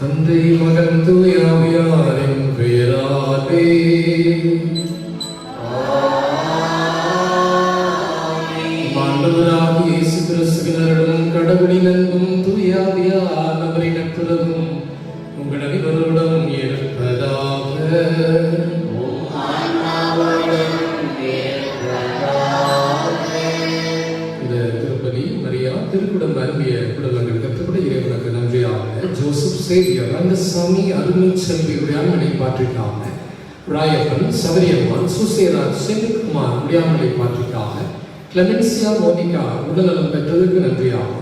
தந்தை மகன் தூய ஆவியாரின் பெயராலே ஆண்டவராகிய இயேசு கிறிஸ்துவினருடன் கடவுளின் அன்பும் தூய ஆவியானவரின் நட்புறவும் உங்கள் அனைவரோடும் இருப்பதாக. இந்த திருப்பதி மரியா திருக்குடம் அருமைய குடலங்கள் கற்றுப்பட இறைவனுக்கு நன்றியாக. ஜோசப் சேவியர் ரங்கசாமி அருமை செல்வியுடைய அண்ணனை பாற்றிக்காக. ராயப்பன் சபரியம்மான் சுசேராஜ் செந்தில்குமார் உடையாமலை பாற்றிக்காக. கிளமென்சியா மோனிகா உடல்நலம் பெற்றதற்கு நன்றியாக.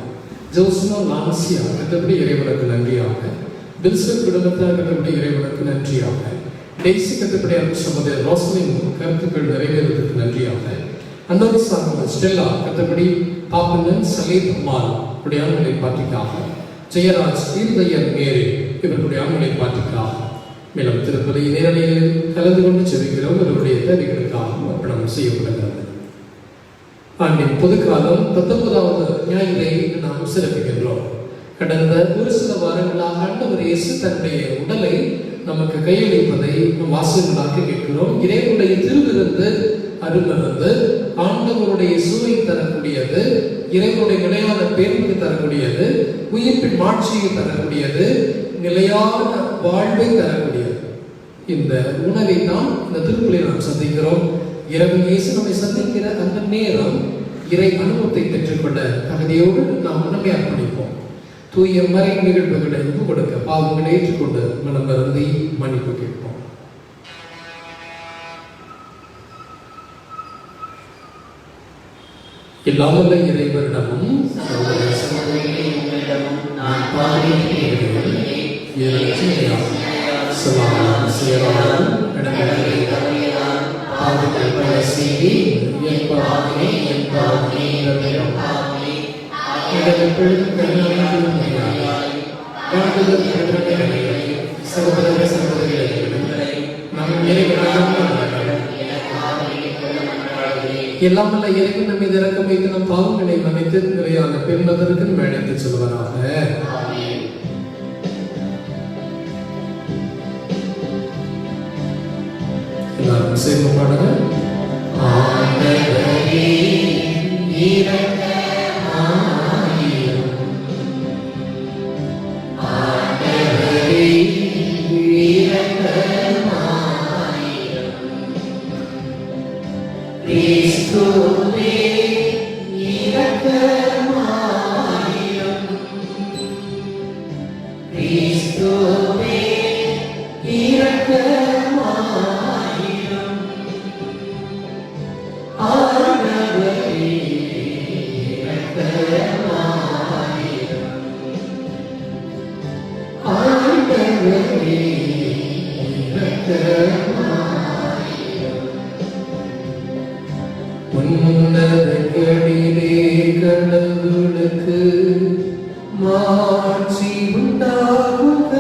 ஜோஸ்னோ லான்சியா கற்றபடி இறைவனுக்கு நன்றியாக. பில்சன் குடும்பத்தார் கற்றபடி இறைவனுக்கு நன்றியாக. டெய்சி கற்றபடி அன்பு சகோதரர் ரோஸ்லின் கருத்துக்கள் நிறைவேறுவதற்கு நன்றியாக. அன்னோரி சார்ந்த ஸ்டெல்லா கற்றபடி பாப்பனன் சலீத் அம்மாள் உடையாமலை பாற்றிக்காக. ஜெயராஜ் தீர்வையர் மேரி இவர்களுடைய ஆண்களை பாற்றிக்காக. மேலும் திருப்பதி நேரடியில் கலந்து கொண்டு செல்கிறோம். இவருடைய தேவைகளுக்காக அர்ப்பணம் செய்யப்படுகிறது. ஆண்டின் பொதுக்காலம் 19வது ஞாயிறை நாம் சிறப்பிக்கின்றோம். கடந்த ஒரு சில வாரங்களாக ஆண்டவர் இயேசு தன்னுடைய உடலை நமக்கு கையளிப்பதை நம் வாசகங்களாக கேட்கிறோம். இறைவனுடைய திருவிருந்து அருமருந்து ஆண்டவருடைய சுவை தரக்கூடியது, இறைவனுடைய நிலையான பேர்மையை தரக்கூடியது, உயிர்ப்பின் மாட்சியை தரக்கூடியது, நிலையான வாழ்வை தரக்கூடியது. இந்த உணவை தான் இந்த திருப்பலியை நாம் சந்திக்கிறோம். இரவு இயேசு நம்மை சந்திக்கிற அந்த நேரம் இறை அனுபவத்தை பெற்றுக்கொள்ள தகுதியோடு நாம் உணவை அர்ப்பணிப்போம். தூய மறை நிகழ்வுகளை ஒப்பு கொடுக்க பாவங்களை ஏற்றுக்கொண்டு மனம் வருந்தி மன்னிப்பு கேட்போம். இல்லாமல்ல இறைவரிடமும் எல்லாமல்ல இறைவன் நம்மை இறக்கம் வைத்து நம் பாவங்களை மன்னித்து நிறையான பெருமதற்கு அழைத்து செல்வராக. எல்லாரும் சேர்ந்து பாடுங்க. ஆண்டவரே இரக்கமாயிரும், ஆண்டவரே இரக்கமாயிரும், கிறிஸ்துவே இரக்கமாயிரும், கிறிஸ்துவே இரக்கமாயிரும், ஆண்டவரே உன்னதங்களிலே கடவுளுக்கு மாட்சி உண்டாகுக.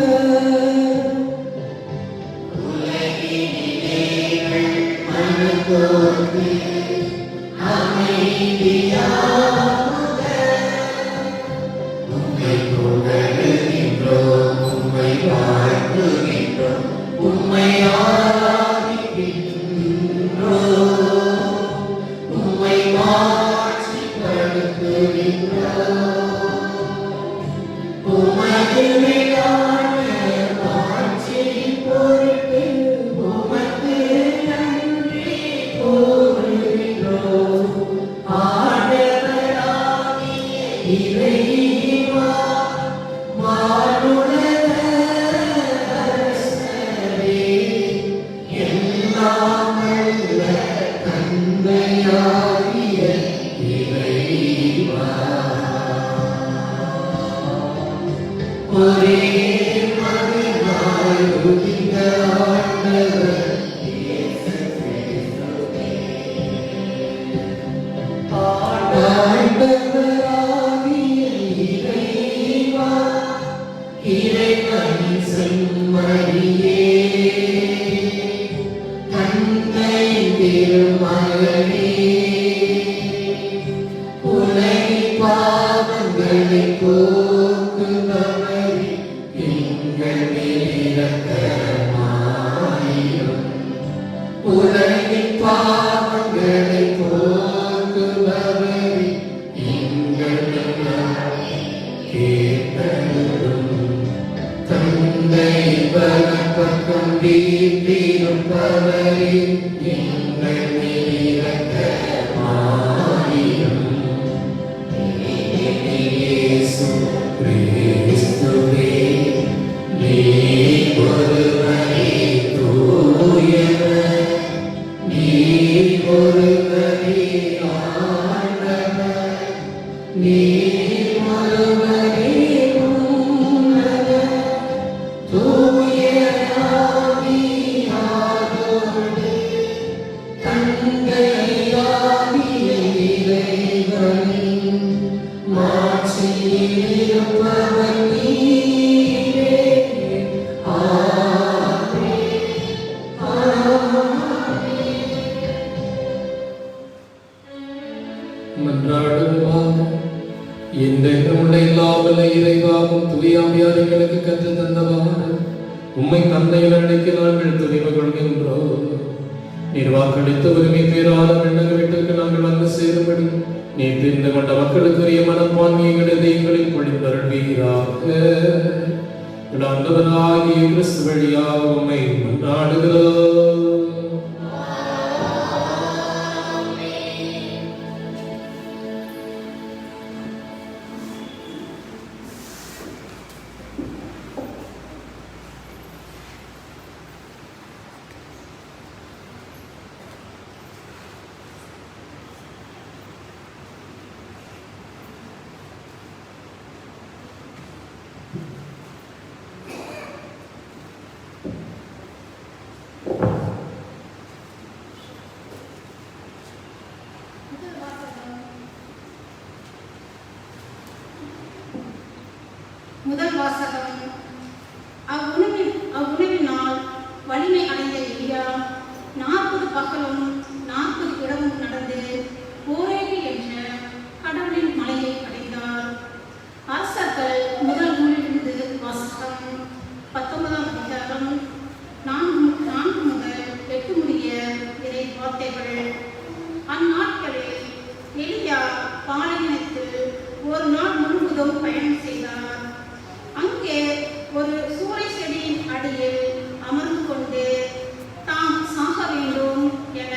உம்மை தந்தையில் அழைக்க நாங்கள் துணிவு கொள்கின்றோம். நீர் வாக்களித்த உரிமை பேராத விண்ணக வீட்டுக்கு நாங்கள் வந்து சேரும்படி நீர் தெரிந்து கொண்ட மக்களுக்குரிய மனப்பான்மைகளை எங்களில் பொழிந்தருள்வீராக. ஆண்டவராகிய கிறிஸ்து வழியாக உம்மை மன்றாடுகிறோம். முதல் வாசகம். அவ்வுணவினால் வலிமை அடைந்த எலியா 40 பகலும் 40 இரவும் நடந்து ஓரேபு என்ற கடவுளின் மலையை அடைந்தார். அரசர்கள் முதல் நூலிலிருந்து வாசகம். 19ஆம் அதிகாரம் 4 முதல் 8 முடிய இறை வார்த்தைகள். அந்நாட்களில் எலியா பாலைவனத்தில் ஒரு நாள் முழுவதும் பயணம் செய்தார். அங்கே ஒரு சூறை செடியின் அடியில் அமர்ந்து கொண்டு தாம் சாக வேண்டும் என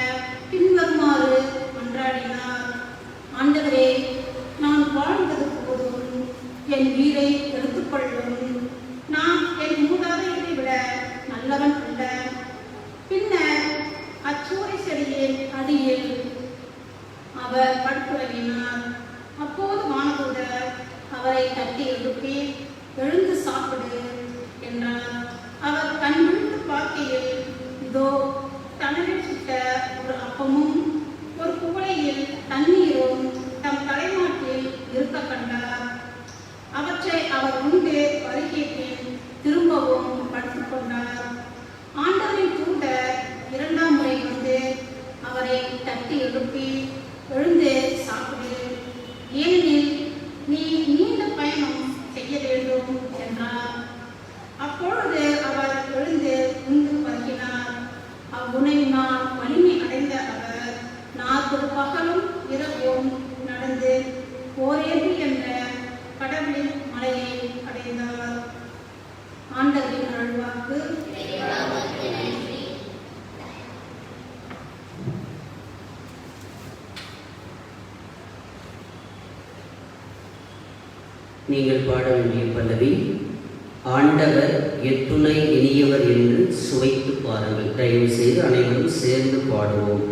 நீங்கள் பாட வேண்டிய பல்லவி, ஆண்டவர் எத்துணை இனியவர் என்று சுவைத்து பாருங்கள். தயவு செய்து அனைவரும் சேர்ந்து பாடுவோம்.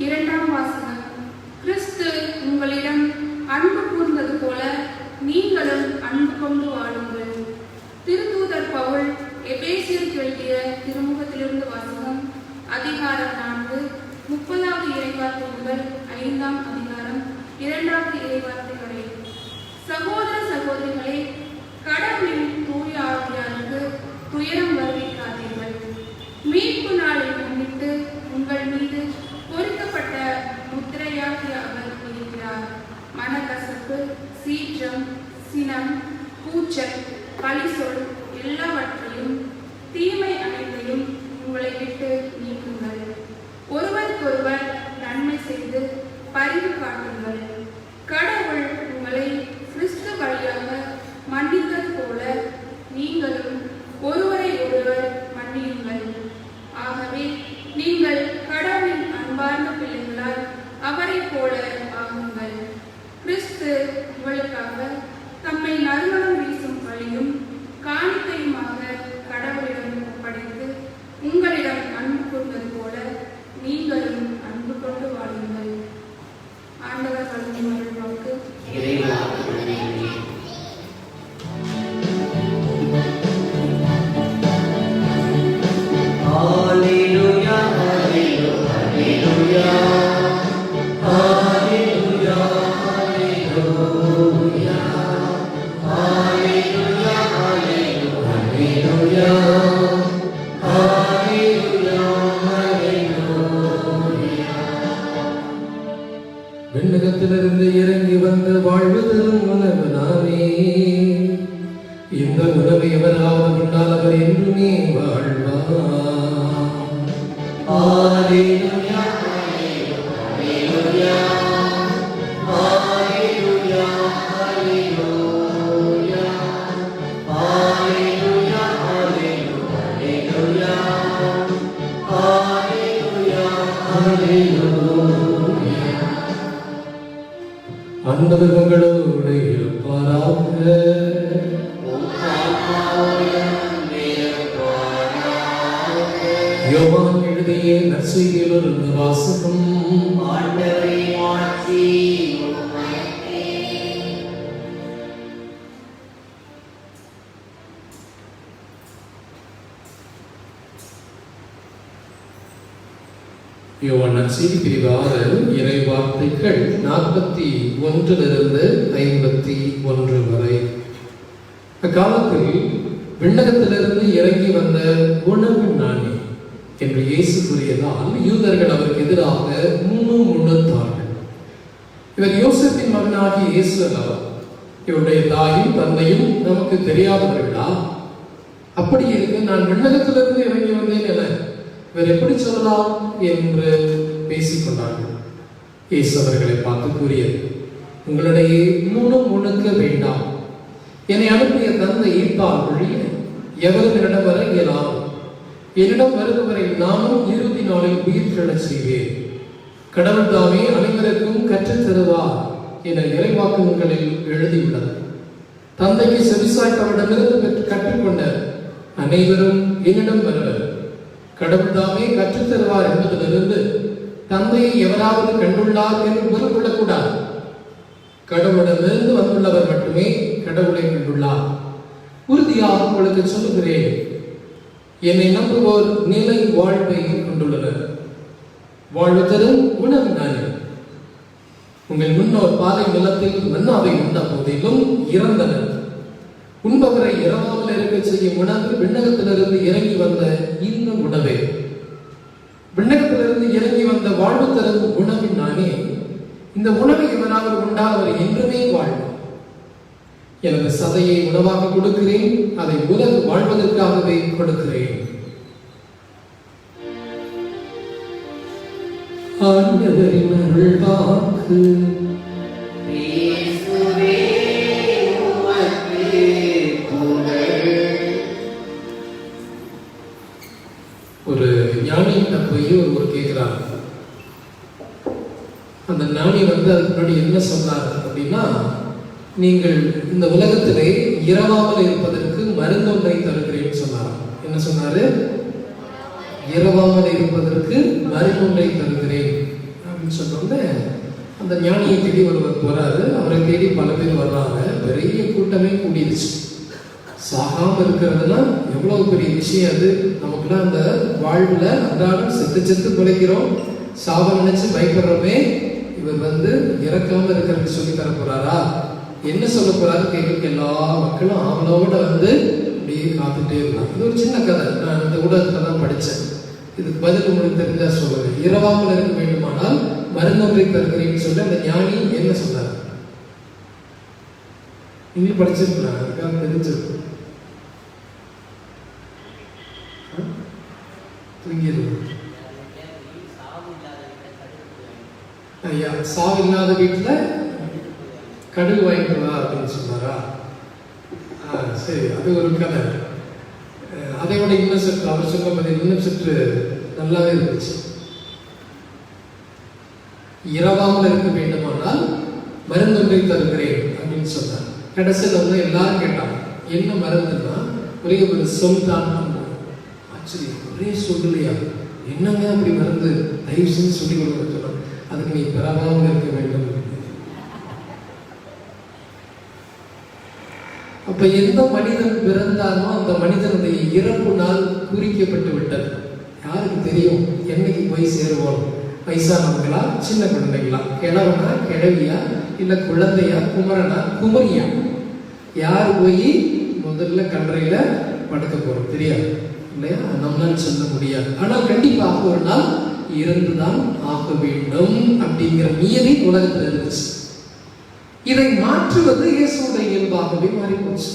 இரண்டாம் வாசகம். கிறிஸ்து உங்களிடம் அன்பு கூர்ந்தது போல நீங்களும் அன்பு கொண்டு வாழுங்கள். திருத்தூதர் பவுல் எபேசியருக்கு எழுதிய திருமுகத்திலிருந்து வாசகம். அதிகாரம் 4, 30வது இறைவார்த்தை முதல் 5ஆம் அதிகாரம் 2வது இறைவார்த்தை வரை. சகோதர சகோதரிகளே, கடவுளின் தூய ஆவியாருக்கு துயரம் வருவிக்காதீர்கள். மீட்பு நாளை முன்னிட்டு உங்கள் மீது பொறிக்கப்பட்ட முத்திரையாகிய அவர் இருக்கிறார். மனக்கசப்பு, சீற்றம், சினம், கூச்சல், பழிசொல் எல்லாவற்றையும் தீமை அனைத்தையும் உங்களை விட்டு நீக்குங்கள். ஒருவருக்கொருவர் நன்மை செய்து பரிவு காட்டுங்கள். கடவுள் உங்களை கிறிஸ்து வழியாக மன்னித்தது போல நீங்களும் ஒருவரை ஒருவர் மன்னியுங்கள். ஆகவே நீங்கள் கடவுளின் அன்பார்ந்த பிள்ளைகளால் அவரை போல ஆகுங்கள். கிறிஸ்து உங்களுக்காக தம்மை நறுமணம் வீசும் வழியும் காணிக்கையுமாக கடவுளிடம் ஒப்படைத்து உங்களிடம் அன்பு கொண்டது போல நீங்களும் அன்பு கொண்டு வாழுங்கள். ஆண்டவர் வழங்கும் அருள்வாக்கு. Hallelujah, hallelujah, hallelujah. Hallelujah, hallelujah. Hallelujah, hallelujah, hallelujah. Hallelujah, hallelujah. விண்ணகத்திலிருந்து இறங்கி வந்த வாழ்வு தரும் உணவு நானே. இந்த உணவை எவராவது உண்டால் அவர் என்றுமே வாழ்வார். Hallelujah, hallelujah, hallelujah, hallelujah, hallelujah, hallelujah, hallelujah, hallelujah. ஆண்டவர் உங்களோடு இருப்பாராக. யோவான் எழுதிய நற்செய்தியிலிருந்து வாசகம். ஆண்டவரே மாட்சி உமக்கே. யோவான் நற்செய்தி பிரிவு 6 இறை வார்த்தைகள் 41 51 வரை. அக்காலத்தில் விண்ணகத்திலிருந்து இறங்கி வந்த உணவு நானே என்று இயேசு கூறியதால் யூதர்கள் அவருக்கு எதிராக முணுமுணுத்தார்கள். இவர் யோசேப்பின் மகனாகிய இயேசு அல்லவா? இவருடைய தாயும் தந்தையும் நமக்கு தெரியாதவர்களா? அப்படி இருக்க நான் விண்ணகத்திலிருந்து இறங்கி வந்தேன் என இவர் எப்படி சொல்லலாம் என்று பேசிக்கொண்டார்கள். இயேசு அவர்களை பார்த்து கூறியது, உங்களிடையே முணுமுணுக்க வேண்டாம். என்னை அனுப்பிய தந்தை ஈர்த்தால் ஒழிய எவரும் என்னிடம் வர இயலாது. என்னிடம் வருபவரை நானும் இறுதி நாளில் உயிர் பெறச் செய்வேன். கடவுள் தாமே அனைவருக்கும் கற்றுத் தருவார் என இறைவாக்குகளில் எழுதியுள்ளது. தந்தைக்கு செவிசாய்த்தவரிடமிருந்து கற்றுக்கொண்ட அனைவரும் என்னிடம் வருவர். கடவுள் தாமே கற்றுத் தருவார் என்பதிலிருந்து தந்தையை எவராவது கண்டுள்ளார் என்று பொருள் கொள்ளக்கூடாது. கடவுளிடமிருந்து வந்துள்ளவர் மட்டுமே கடவுளை கண்டுள்ளார். உறுதியாக உங்களுக்கு சொல்லுகிறேன், என்னை நம்புவோர் நிலை வாழ்வை கொண்டுள்ளனர். வாழ்வு தரும் உணவு நானே. உங்கள் முன்னோர் பாலை நிலத்தில் மன்னாவை உண்ட போதிலும் இறந்தனர். உண்பவரை இறவாமல் இருக்க செய்யும் உணவு விண்ணகத்திலிருந்து இறங்கி வந்த இந்த உணவே. விண்ணகத்திலிருந்து இறங்கி வந்த வாழ்வு தரும் உணவின் நானே. இந்த உணவை எவராவது உண்டால் அவர் என்றுமே வாழ்வார். எனது சதையை உணவாக கொடுக்கிறேன், அதை உலகு வாழ்வதற்காகவே கொடுக்கிறேன். ஆண்டவரின் அருள்வாக்கு. இயேசுவே உமக்கே புகழ். ஒரு ஞானிகிட்ட போய் ஒருவர் கேட்கிறார். அந்த ஞானி அதுக்கு முன்னாடி என்ன சொன்னார் அப்படின்னா, நீங்கள் இந்த உலகத்திலே இரவாமல் இருப்பதற்கு மருந்தொன்றை தருகிறேன் சொன்னார். என்ன சொன்னாரு? இரவாமல் இருப்பதற்கு மருந்தொன்றை தருகிறேன் அப்படின்னு சொன்னோடனே அந்த ஞானியை தேடி ஒருவர் போறாரு. அவரை தேடி பல பேர் வர்றாங்க. பெரிய கூட்டமே கூடிடுச்சு. சாகாம இருக்கிறதுனா எவ்வளவு பெரிய விஷயம் அது. நமக்குலாம் அந்த வாழ்வுல அன்றாடம் செத்து குலைக்கிறோம், சாவ நினைச்சு பயப்படுறோமே. இவர் இறக்காம இருக்கிறதுக்கு சொல்லி தர போறாரா? என்ன சொல்ல போறாரு கேட்க எல்லா மக்களும் அவளோட அப்படியே காத்துட்டே இருந்தாங்க. இது ஒரு சின்ன கதை, நான் இந்த ஊடகத்துல தான் படித்தேன். இதுக்கு பதில் உங்களுக்கு தெரிஞ்சா சொல்லுங்க. இரவாமல் இருக்க வேண்டுமானால் மருந்தொன்றை தருகிறேன்னு சொல்லி அந்த ஞானி என்ன சொன்னார்? நீங்களும் படிச்சிருக்கலாம், அதுக்காக தெரிஞ்சிருக்கும். ஐயா, சாவு இல்லாத வீட்டுல கடுகு வாங்கிட்டு வா அப்படின்னு சொன்னாரா? சரி, அது ஒரு கதை. அதை விட இன்னும் சற்று அவர் சொன்ன பதில் இன்னும் சற்று நல்லாவே இருந்துச்சு. இரவாமல் இருக்க வேண்டுமானால் மருந்தொன்றை தருகிறேன் அப்படின்னு சொன்னார். கடைசியில் வந்து எல்லாரும் கேட்டாங்க, என்ன மருந்துன்னா ஒரே ஒரு சொல் தான். ஆச்சரியம், ஒரே சொல்லலையா? என்னங்க அப்படி மருந்து, தயவு செஞ்சு சொல்லி கொடுக்க சொன்னாங்க. அதுக்கு நீ பிறவாமல் இருக்க வேண்டும். அப்ப எந்த மனிதன் பிறந்தானோ அந்த மனிதனுடைய இறப்பு நாள் குறிக்கப்பட்டு விட்டது. யாருக்கு தெரியும் என்னைக்கு போய் சேருவோம்? வயசானவங்களா, சின்ன குழந்தைகளா, கிழவனா, கிழவியா, இல்ல குழந்தையா, குமரனா, குமரியா, யார் போய் முதல்ல கன்றையில படுக்க போறோம் தெரியாது இல்லையா? நம்மளால சொல்ல முடியாது. ஆனால் கண்டிப்பாக ஒரு நாள் இருந்துதான் ஆக வேண்டும் அப்படிங்கிற நியதி உலகத்தில் இருந்துச்சு. இதை மாற்றுவது இயேசுடைய இயல்பாகவே மாறி போச்சு.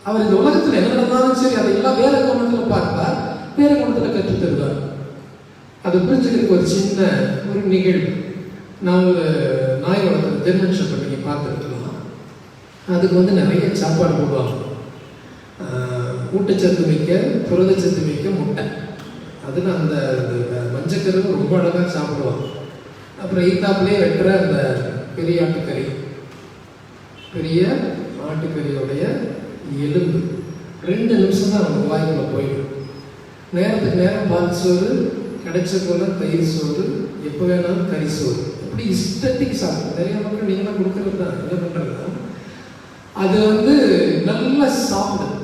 அவர் இந்த உலகத்தில் என்ன நடந்தாலும் சரி, அதையெல்லாம் வேற கோணத்தில் பார்ப்பார், வேற கோணத்தில் கற்றுத் தருவார். அதை புரிஞ்சுக்கிறதுக்கு ஒரு சின்ன ஒரு நிகழ்வு. நான் ஒரு நாய் வளர்க்குற ஜெர்மன் ஷெப்பர்ட் நீங்க பார்த்துருக்கலாம். அதுக்கு வந்து நிறைய சாப்பாடு போடுவாங்க. ஊட்டச்சத்து மிக்க, புரதச்சத்து மிக்க முட்டை. அதில் அந்த மஞ்சக்கரு ரொம்ப அழகாக சாப்பிடுவாங்க. அப்புறம் ஈத்தாப்புலேயே வெட்டுற அந்த பெரிய ஆட்டுக்கறி, பெரிய ஆட்டுக்கறியோடைய எலும்பு 2 நிமிஷம் தான் நம்ம வாய்க்குள்ள போயிடும். நேரத்துக்கு நேரம் பால் சோறு, கிடைச்ச போல தயிர் சோறு, எப்போ வேணாலும் கறி சோறு, அப்படி இஷ்டத்துக்கு சாப்பிடும். நிறைய மக்கள் நீங்களாம் கொடுக்கறது தான். என்ன பண்ணுறதுனா அது வந்து நல்லா சாப்பிடும்.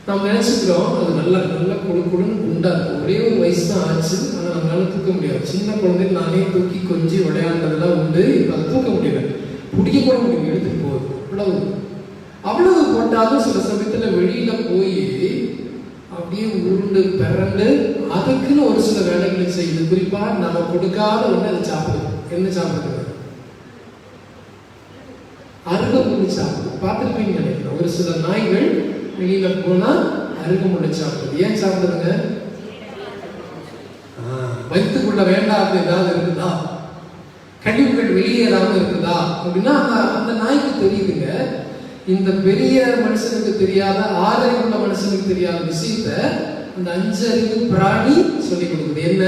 நம்ம நினைச்சுக்கிறோம் அது நல்லா நல்லா குடுன்னு குண்டா இருக்கும். ஒரே ஒரு வயசு தான் ஆச்சு, ஆனால் நம்மளால தூக்க முடியாது. சின்ன குழந்தை நானே தூக்கி கொஞ்சி விளையாண்டதெல்லாம் உண்டு. இப்போ அதை தூக்க முடியல, பிடிக்க கூட முடியும், எடுத்துட்டு போகுது. அவ்வளவு போட்டாலும் சில சமயத்தில் வெளியில போய் அப்படியே உருண்டு பிறண்டு அதுக்குன்னு ஒரு சில வேலைகளை செய்யுது. குறிப்பா நம்ம கொடுக்காத ஒண்ணு அதை சாப்பிடுது. என்ன சாப்பிடுது? அருகம்புல் சாப்பிடுது. பார்த்துருப்பீங்க நினைக்கிறேன். ஒரு சில நாய்கள் வெளியில போனா அருகம்புல் சாப்பிடுது. ஏன் சாப்பிடுதுங்க? வயிற்றுக்குள்ள வேண்டாத ஏதாவது இருக்குதா, கழிவுகள் வெளியேறாம இருக்குதா அப்படின்னா அந்த நாய்க்கு தெரியுதுங்க. இந்த பெரிய மனுஷனுக்கு தெரியாத, ஆறறிவுள்ள மனுஷனுக்கு தெரியாத விஷயத்த அந்த 5 அறிவு பிராணி சொல்லி கொடுக்குது. என்ன?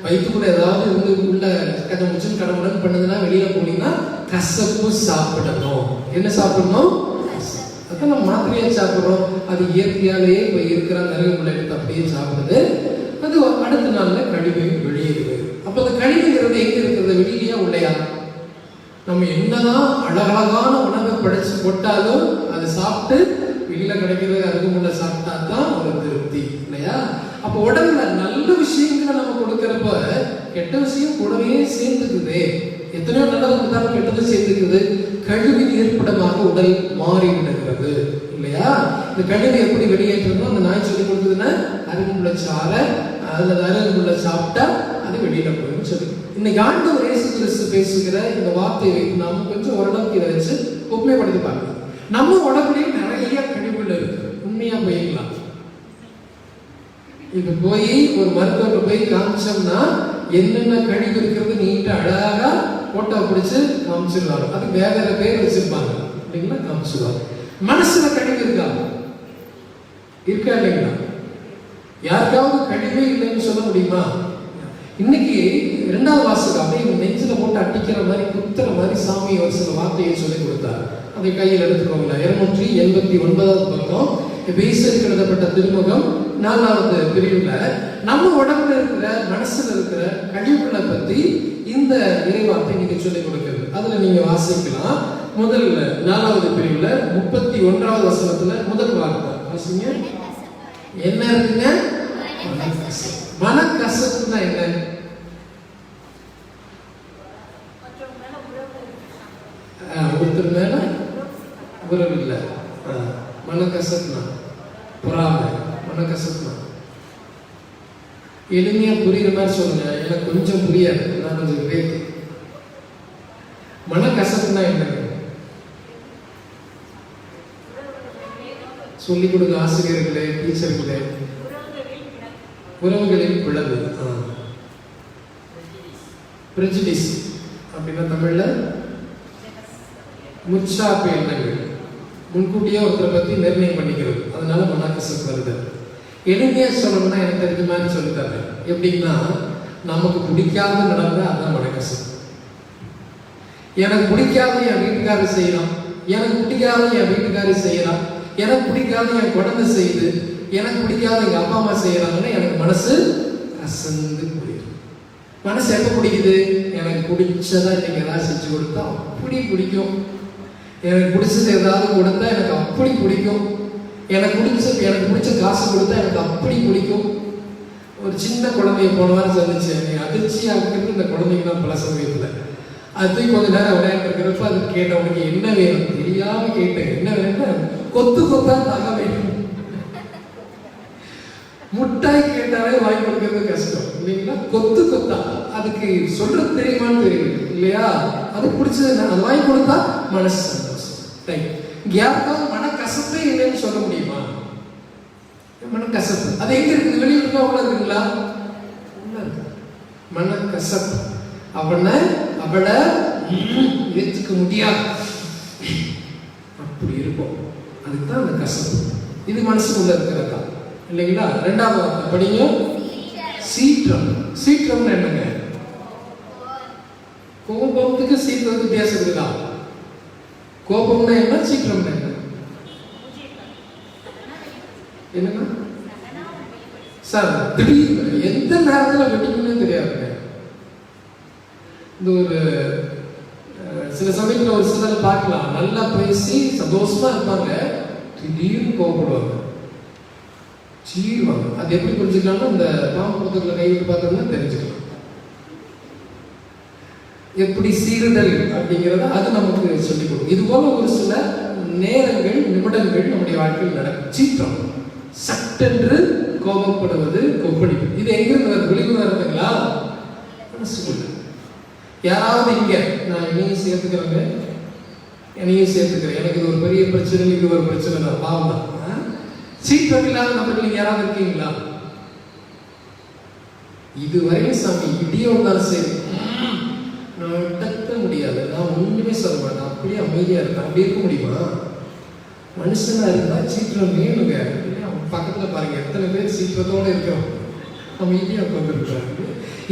வயிற்றுக்குள்ள ஏதாவது வந்து உள்ள கடமுச்சுன்னு கடமுடன் பண்ணுதுன்னா வெளியில போனீங்கன்னா கசப்பு சாப்பிடணும். என்ன சாப்பிடணும்? அதான் நம்ம மாத்திரையா சாப்பிடுறோம். அது இயற்கையாலேயே இப்போ இருக்கிற நறுகுள்ள எடுத்து அப்படியே சாப்பிடுது. அது அடுத்த நாள்ல கழிவு வெளியேறுது. அப்ப அந்த கழிவுங்கிறது எங்க இருக்கிறது? வெளியிலேயா உள்ளையா? நம்ம என்னதான் அழகழகான உணவை படைச்சு போட்டாலும் அதை சாப்பிட்டு வெளியில கிடைக்கிறது அருகமுள்ள சாப்பிட்டா தான் ஒரு திருப்தி இல்லையா? அப்ப உடம்புல நல்ல விஷயங்களை நம்ம கொடுக்கறப்ப கெட்ட விஷயம் கூடவே சேர்ந்துக்குது. எத்தனையோ நல்லது கொடுத்தாலும் கெட்டது சேர்ந்துக்குது. கழிவின் ஏற்படமாக உடல் மாறி விடுகிறது இல்லையா? இந்த கழிவு எப்படி வெளியேற்றணும்? அந்த நாய் சொல்லி கொடுத்ததுன்னா அருகமுள்ள சார அல்லது அருகமுள்ள சாப்பிட்டா அது வெளியில போயிடும் சொல்லி. இன்னைக்கு ஆண்டவர் இயேசு கிறிஸ்து பேசுகிற இந்த வார்த்தையை வைத்து நாம கொஞ்சம் ஓரளவுக்கு இதை வச்சு ஒப்புமைப்படுத்தி பார்க்கலாம். நம்ம உடம்புலயே நிறைய கழிவுகள் இருக்கு. உண்மையா போயிடலாம். இப்ப போய் ஒரு மருத்துவரை போய் காமிச்சோம்னா என்னென்ன கழிவு இருக்கிறது நீட்டா அழகா போட்டோ பிடிச்சு காமிச்சிருவாங்க. அது வேற பேர் வச்சிருப்பாங்க இல்லைங்களா? காமிச்சிருவாங்க. மனசுல கழிவு இருக்கா? இருக்கா இல்லைங்களா? யாருக்காவது கழிவே இல்லைன்னு சொல்ல முடியுமா? இன்னைக்கு 2வது வாசகம் அப்படியே நெஞ்சில போட்டு அட்டிக்கிற மாதிரி குத்துற மாதிரி சாமி ஒரு சில வார்த்தையை சொல்லி கொடுத்தார். அதை கையில் எடுத்துக்கோங்களா. 289வது பக்கம் எபேசியருக்கு எழுதப்பட்ட திருமுகம் 4வது பிரிவுல நம்ம உடம்புல இருக்கிற மனசுல இருக்கிற கழிவுகளை பத்தி இந்த இறைவார்த்தை நீங்க சொல்லிக் கொடுக்கிறது. அதுல நீங்க வாசிக்கலாம். முதல் 4வது பிரிவுல 31வது வசனத்துல முதல் வார்த்தை வாசிங்க. என்ன இருக்குங்க? மனக்கசப்புனா என்ன? ஒருத்தர் மேல உறவு இல்லை. மனக்கசப்புனா பொறாமை. மனக்கசப்புனா எளிமையா புரியுற மாதிரி சொல்லுங்க. எனக்கு கொஞ்சம் புரியாது, நான் கொஞ்சம் விவேக்கு. மனக்கசப்புனா என்ன? சொல்லிக் கொடுக்க ஆசிரியர்களே, டீச்சர்களே, உறவுகளின் பிளவு. பிரெஜுடிஸ் அப்படின்னா தமிழ்ல முற்சார்பு எண்ணங்கள், முன்கூட்டியே ஒருத்தரை பத்தி நிர்ணயம் பண்ணிக்கிறது, அதனால மனக்கசப்பு வருது. எளிமையா சொல்லணும்னா எனக்கு தெரிஞ்ச மாதிரி சொல்லித்தாரு. எப்படின்னா, நமக்கு பிடிக்காத நடந்தா அதான் மனக்கசப்பு. எனக்கு பிடிக்காத என் வீட்டுக்காரர் செய்யலாம், எனக்கு பிடிக்காத என் வீட்டுக்காரி செய்யலாம், எனக்கு பிடிக்காத என் குழந்தை செய்யுது, எனக்கு பிடிக்காத எங்க அப்பா அம்மா செய்யறாங்கன்னா எனக்கு மனசு அசந்து போயிடும். மனசு எப்ப பிடிக்குது? எனக்கு பிடிச்சதா நீங்க ஏதாவது செஞ்சு கொடுத்தா அப்படி பிடிக்கும். எனக்கு பிடிச்சது ஏதாவது கொடுத்தா எனக்கு அப்படி பிடிக்கும். எனக்கு பிடிச்ச காசு கொடுத்தா எனக்கு அப்படி பிடிக்கும். ஒரு சின்ன குழந்தைய போன வாரம் சந்திச்சு அதிர்ச்சியா இருக்கிறது இந்த குழந்தைங்க தான். பல சமயத்துல அது கொஞ்ச நேரம் விளையாட்டு இருக்கிறப்ப அது கேட்டேன், உனக்கு என்ன வேணும் தெரியாம கேட்டேன். என்ன வேணும்னா கொத்து கொத்தா தக வேணும். முட்டாய் கேட்டாலே வாங்கி கொடுக்கறது கஷ்டம் இல்லைங்களா? கொத்து கொத்தா அதுக்கு சொல்றது தெரியுமான்னு தெரியல இல்லையா? அது பிடிச்சது அது வாங்கி கொடுத்தா மனசு சந்தோஷம். யாருக்காவது மனக்கசப்பே இல்லைன்னு சொல்ல முடியுமா? மனக்கசப்பு அது எங்க இருக்குது? வெளியில் இருக்கவங்கள இருக்குங்களா? மனக்கசப்பு அவளை ஏற்றுக்க முடியாது அப்படி இருக்கும். அதுதான் அந்த கசப்பு. இது மனசுக்குள்ள இருக்கிறதா இல்லைங்களா? ரெண்டாவது வார்த்தை படிங்க. சீற்றம். சீற்றம்னு என்னங்க? கோபத்துக்கு சீற்றத்துக்கு வித்தியாசம் இருக்குதா? கோபம்னா என்ன, சீற்றம்னா என்ன? என்னன்னா சார் திடீர்னு எந்த நேரத்தில் வெட்டிக்கணும்னு தெரியாதுங்க. இந்த ஒரு சில சமயத்தில் ஒரு சிலர் பார்க்கலாம், நல்லா பேசி சந்தோஷமா இருப்பாங்க, திடீர்னு கோபப்படுவாங்க, சீருவாங்க. அது எப்படி புரிஞ்சுக்கலாம்னா இந்த பாம்பு புத்தகத்தில் கைவிட்டு பார்த்தோம்னா தெரிஞ்சுக்கலாம். எப்படி சீருதல் அப்படிங்கிறத அது நமக்கு சொல்லிக் கொடுக்கும். இது போல ஒரு சில நேரங்கள், நிமிடங்கள் நம்முடைய வாழ்க்கையில் நடக்கும். சீற்றம், சட்டென்று கோபப்படுவது, கொப்பளிப்பு. இது எங்கிருந்து விளைவு வருதுங்களா? மனசுக்குள்ள. யாராவது இங்க நான் என்னையும் சேர்த்துக்கிறேங்க, என்னையும் சேர்த்துக்கிறேன், எனக்கு இது ஒரு பெரிய பிரச்சனை, இது ஒரு பிரச்சனை தான், பாவம் தான். சீற்றம் இல்லாத நபர்கள் நீங்க யாராவது இருக்கீங்களா? இதுவரையும் சாமி இடியோ இருந்தாலும் சரி நான் தட்ட முடியாது, நான் ஒண்ணுமே சொல்ல மாட்டேன், அப்படியே அமைதியா இருப்பேன். அப்படி இருக்க முடியுமா? மனுஷனா இருந்தா சீற்றம் வேணுங்க. பக்கத்துல பாருங்க எத்தனை பேர் சீற்றத்தோட இருக்கிறோம், அமைதியா உட்காந்துருக்காங்க.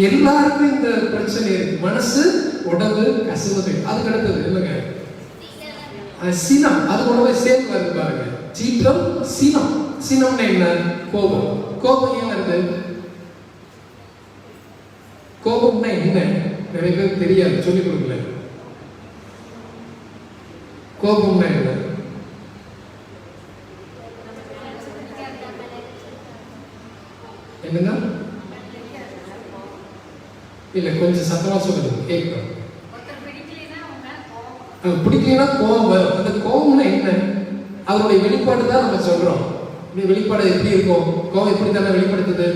எல்லாருக்கும் இந்த பிரச்சனை இருக்கு. மனசு, உடம்பு கசுவது. அதுக்கு அடுத்தது இல்லைங்க சினம். அது கூடவே சேர்த்து வருது பாருங்க. சீற்றம், சினம். சினம்னா என்ன? கோபம். கோபம் ஏன் வருது? கோபம்னா என்ன? நிறைய பேர் தெரியாது, சொல்லிக் கொடுக்கல. கோபம்னா என்ன? என்னங்க? இல்ல கொஞ்சம் சத்தமா சொல்லுங்க, கேட்கும். பிடிக்கலன்னா கோபம் வரும். அந்த கோபம்னா என்ன? அதனுடைய வெளிப்பாடு தான் நம்ம சொல்றோம். வெளிப்பாடு எப்படி இருக்கும்? கோபம் எப்படி தானே வெளிப்படுத்துது?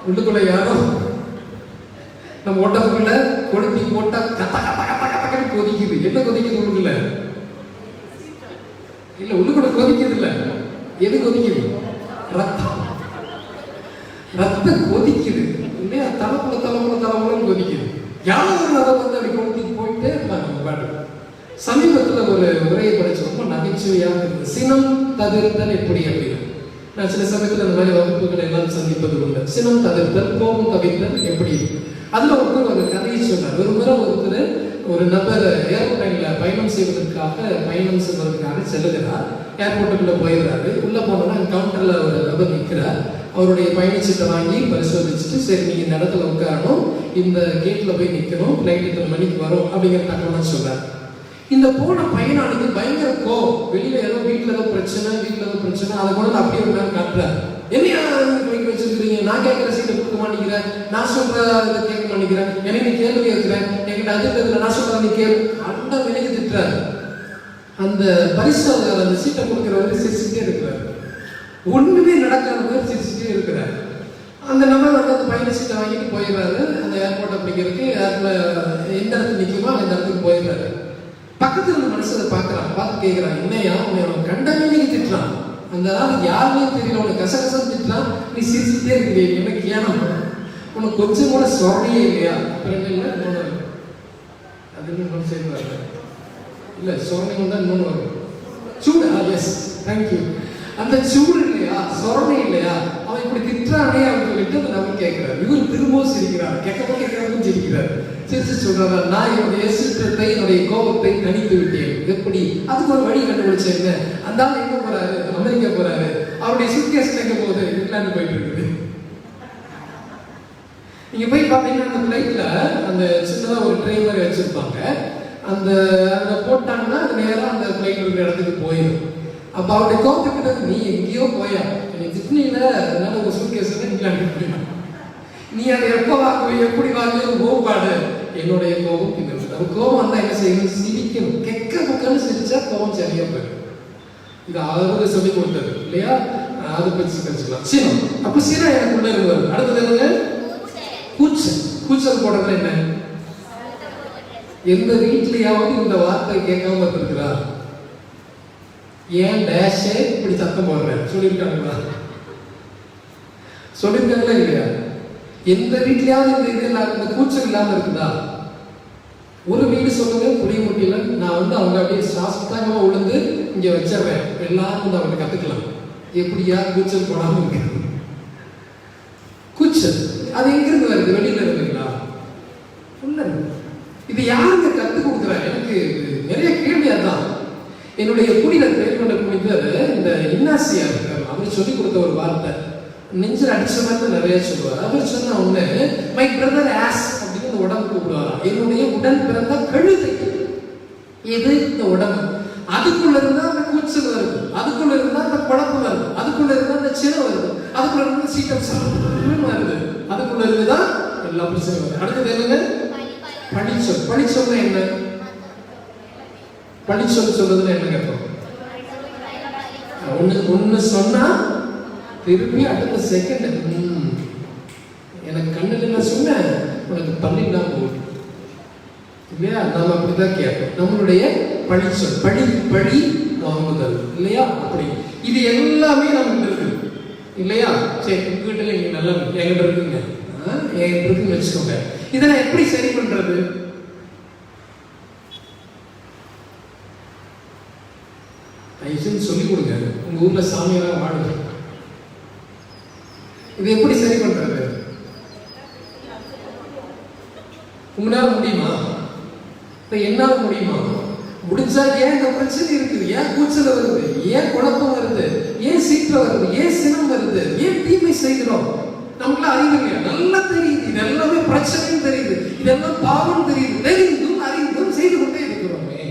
உள்ளுக்குள்ள யாரும் நம்ம உடம்புக்குள்ள கொளுத்தி போட்டா கத்த கத்த கத்த கத்தன்னு கொதிக்குது. என்ன கொதிக்குது உள்ளுக்குள்ள? இல்ல உள்ளுக்குள்ள கொதிக்குது இல்ல, எது கொதிக்குது? ரத்தம். ரத்தம் கொதிக்குது இல்லையா? தலைமுறை கொதிக்குது. யாரும் அதை வந்து அப்படி கொளுத்தி போயிட்டே இருந்தாங்க பாட்டு. சமீபத்துல ஒரு உரையை படிச்சு ரொம்ப நகைச்சுவையாக இருந்தது. சினம் தவிர்த்தல் எப்படி அப்படின்னு. நான் சில சமயத்தில் அந்த மாதிரி வகுப்புகளை எல்லாம் சந்திப்பது உண்டு. சினம் தவிர்த்தல், கோபம் தவிர்த்தல் எப்படி. அதுல ஒருத்தர் ஒரு கதையை சொன்னார். ஒரு முறை ஒரு நபர் ஏர்போர்ட்ல பயணம் செய்வதற்காக செல்லுகிறார். ஏர்போர்ட்டுக்குள்ள போயிடுறாரு. உள்ள போனோம்னா கவுண்டர்ல ஒரு நபர் நிற்கிறார். அவருடைய பயணச்சீட்டை வாங்கி பரிசோதிச்சுட்டு, சரி நீங்க இந்த இடத்துல உட்காரணும், இந்த கேட்ல போய் நிற்கணும், ஃபிளைட் இத்தனை மணிக்கு வரும் அப்படிங்கிற தகவலாம் சொல்றாரு. இந்த போன பயனாளிக்கு பயங்கர கோவம். வெளியில ஏதோ வீட்டுல ஏதோ பிரச்சனை, அதை கூட அப்படியே ஒரு நேரம் காட்டுறாரு. என்னையா வைக்க வச்சிருக்கிறீங்க? நான் கேட்கிற சீட்டை கொடுக்க மாட்டேங்கிறேன், நான் சொல்றதை கேட்க மாட்டேங்கிறேன், எனக்கு நீ கேள்வி கேட்கிறேன், என்கிட்ட அது நான் சொல்றத நீ கேள்வி அந்த விலைக்கு திட்டுறாரு. அந்த பரிசோதகர் அந்த சீட்டை கொடுக்கிறவரு சிரிச்சுட்டே இருக்கிறார். ஒண்ணுமே நடக்காத மாதிரி சிரிச்சுட்டே இருக்கிறார். அந்த நபர் வந்து அந்த பயண சீட்டை வாங்கிட்டு போயிடுறாரு. அந்த ஏர்போர்ட்டை பிடிக்கிறதுக்கு எந்த இடத்துல நிற்குமோ அந்த இடத்துக்கு போயிடுறாரு. பக்கத்தில் இருந்த மனுஷனை பார்க்குறான், பார்த்து கேட்குறான், என்னையா அவன் கண்டமே திட்டுறான், அந்த ஆள் யாருமே தெரியல, உனக்கு கசகசம் திட்டுறான், நீ சிரிச்சுட்டே இருக்கிறீ, என்ன கேனம், உனக்கு கொஞ்சம் கூட சொரணையே இல்லையா? அப்புறம் இல்லை அது இன்னொன்று செய்வாங்க இல்லை, சொரணை வந்தால் இன்னொன்று வரும், சூடு. Yes, thank you. அந்த சூடு இல்லையா, சொரணை இல்லையா, அவன் இப்படி திட்டுறானே அவங்க விட்டு அந்த நபர் கேட்கிறார். இவர் திரும்பவும் சிரிக்கிறார், கேட்கவும் சிரிக்கிறார். சிரிச்சு சொல்றாரு, நான் என்னுடைய சீற்றத்தை என்னுடைய கோபத்தை தணித்து விட்டேன். எப்படி? அதுக்கு ஒரு வழி கண்டுபிடிச்சேன். என்ன? அந்த ஆள் எங்க போறாரு? அமெரிக்கா போறாரு. அவருடைய சூட்கேஸ் எங்க போகுது? இங்கிலாந்து போயிட்டு இருக்குது. நீங்க போய் பார்த்தீங்கன்னா அந்த ஃப்ளைட்ல அந்த சின்னதா ஒரு ட்ரெயின் மாதிரி வச்சிருப்பாங்க. அந்த போட்டாங்கன்னா அது நேரம் அந்த ஃப்ளைட் இருக்கிற இடத்துக்கு போயிடும். அப்ப அவருடைய கோபத்துக்கிட்ட, நீ எங்கேயோ போயா, நீ திட்னில, அதனால ஒரு சூட்கேஸ் இங்கிலாந்து போயிடும். நீ அதை எப்போ வாங்குவ, எப்படி வாங்குவது கோபாடு. என்னுடைய கோபம் பின்னர் அது கோபம் வந்தா என்ன செய்யணும்? சிரிக்கணும். கெக்க பக்கம்னு சிரிச்சா கோபம் சரியா போயிடும். இது அவருக்கு சொல்லி கொடுத்தது இல்லையா? அதை பற்றி கழிச்சுக்கலாம். சினம். அப்ப சினம் எனக்குள்ள இருந்தது. அடுத்தது என்னங்க? கூச்சல். கூச்சல் போடுறது என்ன? எந்த வீட்லயாவது இந்த வார்த்தை கேட்காம இருக்கிறார்? ஏன் டேஷே இப்படி சத்தம் போடுறேன் சொல்லியிருக்காங்களா? சொல்லியிருக்காங்களா இல்லையா? எந்த வீட்லயாவது இந்த இது இந்த கூச்சல் இல்லாம இருக்குதா? ஒரு வீடு சொல்லுங்க, புளியமுட்டியில நான் வந்து அவங்க அப்படியே சாஸ்தாங்கமா உளுந்து இங்க வச்சிடுறேன், எல்லாரும் வந்து அவங்க கத்துக்கலாம். எப்படியா கூச்சல் போடாம இருக்கு? கூச்சல் அது எங்கிருந்து வருது? வெளியில இருக்குங்களா? இது யாருங்க கத்து கொடுக்குறா? எனக்கு நிறைய கேள்வி. அதான் என்னுடைய புனிதர், பேர் கொண்ட புனிதர் இந்த இன்னாசியா இருக்கார். அவர் சொல்லி கொடுத்த ஒரு வார்த்தை நெஞ்சில் அடிச்ச மாதிரி நிறைய சொல்லுவார். அவர் சொன்ன ஒண்ணு, மை பிரதர் ஆஸ் அப்படின்னு உடம்பு கூப்பிடுவாராம். என்னுடைய உடன் பிறந்த கழுதை. எது? இந்த உடம்பு. அதுக்குள்ள இருந்தா அந்த கூச்சல் வருது, அதுக்குள்ள இருந்தா அந்த குழப்பம் வருது, அதுக்குள்ள இருந்தா அந்த சினம் வருது, அதுக்குள்ள இருந்தா சீக்கிரம் வருது, அதுக்குள்ள இருந்துதான் எல்லா பிரச்சனையும் வருது. அடுத்தது என்னங்க? பழிச்சொல். பழிச்சொல்னா என்ன? பழிச்சொல் சொல்றதுன்னு என்ன கேட்போம்? ஒண்ணு சொன்னா திருப்பி அடுத்த செகண்ட் எனக்கு கண்ணுல நான் சொன்னேன், உனக்கு பள்ளிலாம் போகுது இல்லையா? நாம அப்படிதான் கேட்போம். நம்மளுடைய பழிச்சொல், பழி வாங்குதல் இல்லையா? அப்படி இது எல்லாமே நமக்கு இருக்கு இல்லையா? சரி, உங்ககிட்ட நீங்க நல்லா என்கிட்ட இருக்குங்க, என்கிட்ட இருக்குன்னு வச்சுக்கோங்க. இதெல்லாம் எப்படி சரி பண்றது? சொல்லி கொடுங்க. உங்க ஊர்ல சாமியெல்லாம் வாடுது, இது எப்படி சரி பண்றது? உங்களால முடியுமா? என்னால முடியுமா? முடிஞ்சா ஏன் இந்த பிரச்சனை இருக்குது? ஏன் கூச்சல் வருது? ஏன் குழப்பம் வருது? ஏன் சீற்றம் வருது? ஏன் சினம் வருது? ஏன் தீமை செய்கிறோம்? நமக்குலாம் அறிவுங்க நல்லா தெரியுது. இது எல்லாமே பிரச்சனையும் தெரியுது, இதெல்லாம் பாவம் தெரியுது. தெரிந்தும் அறிந்தும் செய்து கொண்டே இருக்கிறோமே.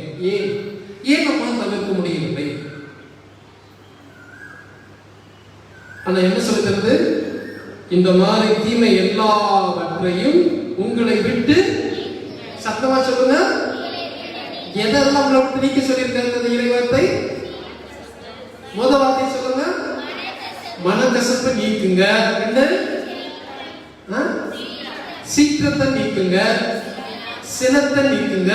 ஏன் நம்மால் தவிர்க்க முடியவில்லை? ஆனா என்ன சொல்லி தருது? இந்த மாதிரி தீமை எல்லாவற்றையும் உங்களை விட்டு, சத்தமா சொல்லுங்க, எதெல்லாம் உங்களை விட்டு நீக்க சொல்லியிருக்காங்க இறைவார்த்தை? முதல் வார்த்தை சொல்லுங்க, மனக்கசப்பை நீக்குங்க. சீக்கிரத்தை நீக்குங்க, சினத்தை நீக்குங்க,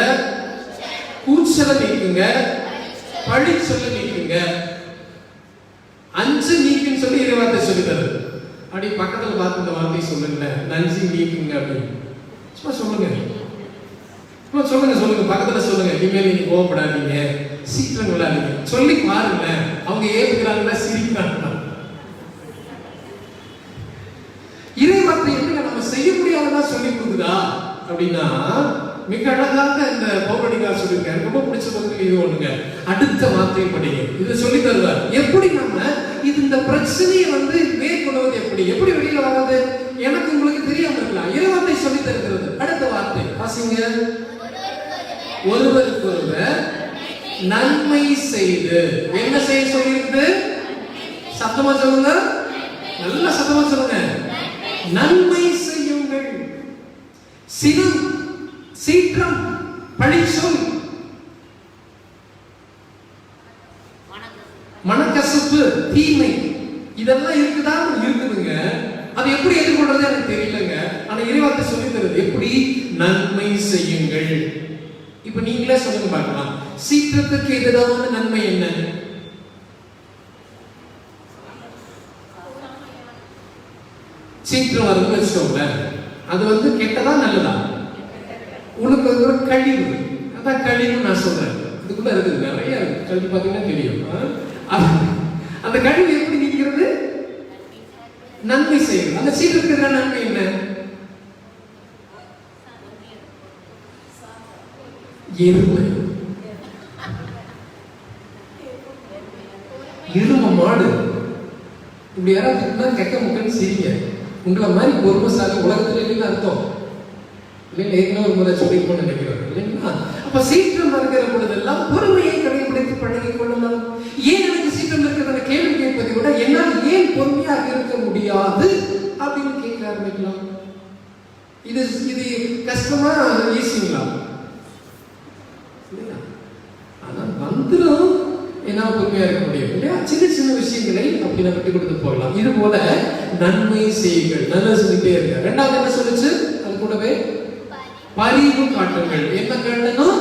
கூச்சலை நீக்குங்க, பழி சொல்ல நீக்குங்க. 5 நீக்குன்னு சொல்லி இறைவார்த்தை சொல்லி தருது. அப்படி பக்கத்துல பார்த்து இந்த வார்த்தை சொல்லுங்க, நஞ்சு நீக்குங்க அப்படின்னு சும்மா சொல்லுங்க. சொல்லுங்க, பக்கத்துல சொல்லுங்க. இனிமேல் நீங்க கோவப்படாதீங்க, சீக்கிரம் விடாதீங்க சொல்லி பாருங்க. அவங்க ஏத்துக்கிறாங்களா, சிரிக்கிறாங்களா? இறைவார்த்தை என்ன நம்ம செய்ய முடியாததான் சொல்லி கொடுக்குதா அப்படின்னா, மிக அழகாக இந்த பௌரணிகா சொல்லியிருக்காரு. ரொம்ப பிடிச்சது இது ஒண்ணுங்க. அடுத்த வார்த்தை படிங்க, இதை சொல்லி தருவார். எப்படி நம்ம இந்த பிரச்சனையை மேற்கொள்வது, எப்படி வெளியில வர்றது? எனக்கு உங்களுக்கு தெரியாம இருக்கலாம், இறைவார்த்தை சொல்லி தருகிறது. அடுத்த வார்த்தை வாசிங்க. ஒருவருக்கொருவர் நன்மை செய்து. என்ன செய்ய சொல்லியிருக்கு? சத்தமா சொல்லுங்க, நல்ல சத்தமா சொல்லுங்க. நன்மை செய்யுங்கள். சினம், சீற்றம், பழிச்சொல், மனக்கசப்பு, தீமை, இதெல்லாம் இருக்குதா? இருக்குதுங்க. அதை எப்படி எதிர்கொள்றது எனக்கு தெரியலங்க. ஆனா இறைவார்த்தை சொல்லி தருது எப்படி நன்மை செய்யுங்கள். இப்ப நீங்களே சொல்லுங்க பார்க்கலாம், சீற்றத்துக்கு எதிரான நன்மை என்ன? சீற்றம் வருதுன்னு வச்சுக்கோங்களேன், அது கெட்டதா நல்லதா? உனக்கு கழிவு, அதான் கழிவு நான் சொல்றேன். இதுக்குள்ள இருக்குது, நிறைய இருக்கு, கழிவு பார்த்தீங்கன்னா தெரியும். அந்த கழிவு எப்படி நீக்கிறது? நன்மை செய்யுது. அந்த சீற்றத்துக்கு எதிரான நன்மை என்ன? எருமை, எருமை மாடு. இப்படி யாராவது கெக்க முக்கன்னு சிரிங்க. உங்களை மாதிரி பொறுமைசாலி உலகத்துல இல்லைன்னு அர்த்தம் இல்லைன்னா ஏற்கனவே ஒரு முறை சொல்லிருக்கோம்னு நினைக்கிறேன் இல்லைங்களா? அப்ப சீற்றம் இருக்கிற பொழுதெல்லாம் பொறுமையை கடைபிடித்து பழகி கொள்ளலாம். ஏன் எனக்கு சீற்றம் இருக்கிறத கேள்வி கேட்பதை விட என்னால் ஏன் பொறுமையாக இருக்க முடியாது அப்படின்னு கேட்க ஆரம்பிக்கலாம். இது கஷ்டமா ஈஸிங்களா? ஆனா வந்துடும், என்ன பொறுமையா இருக்க முடியும் இல்லையா? சின்ன சின்ன விஷயங்களை அப்படி நம்ம விட்டு கொடுத்து போகலாம். இது போல நன்மை செய்யுங்கள், நல்லா சொல்லிட்டே இருக்க. ரெண்டாவது என்ன சொல்லுச்சு? அது கூடவே பரிவு காட்டுங்கள். என்ன காட்டணும்?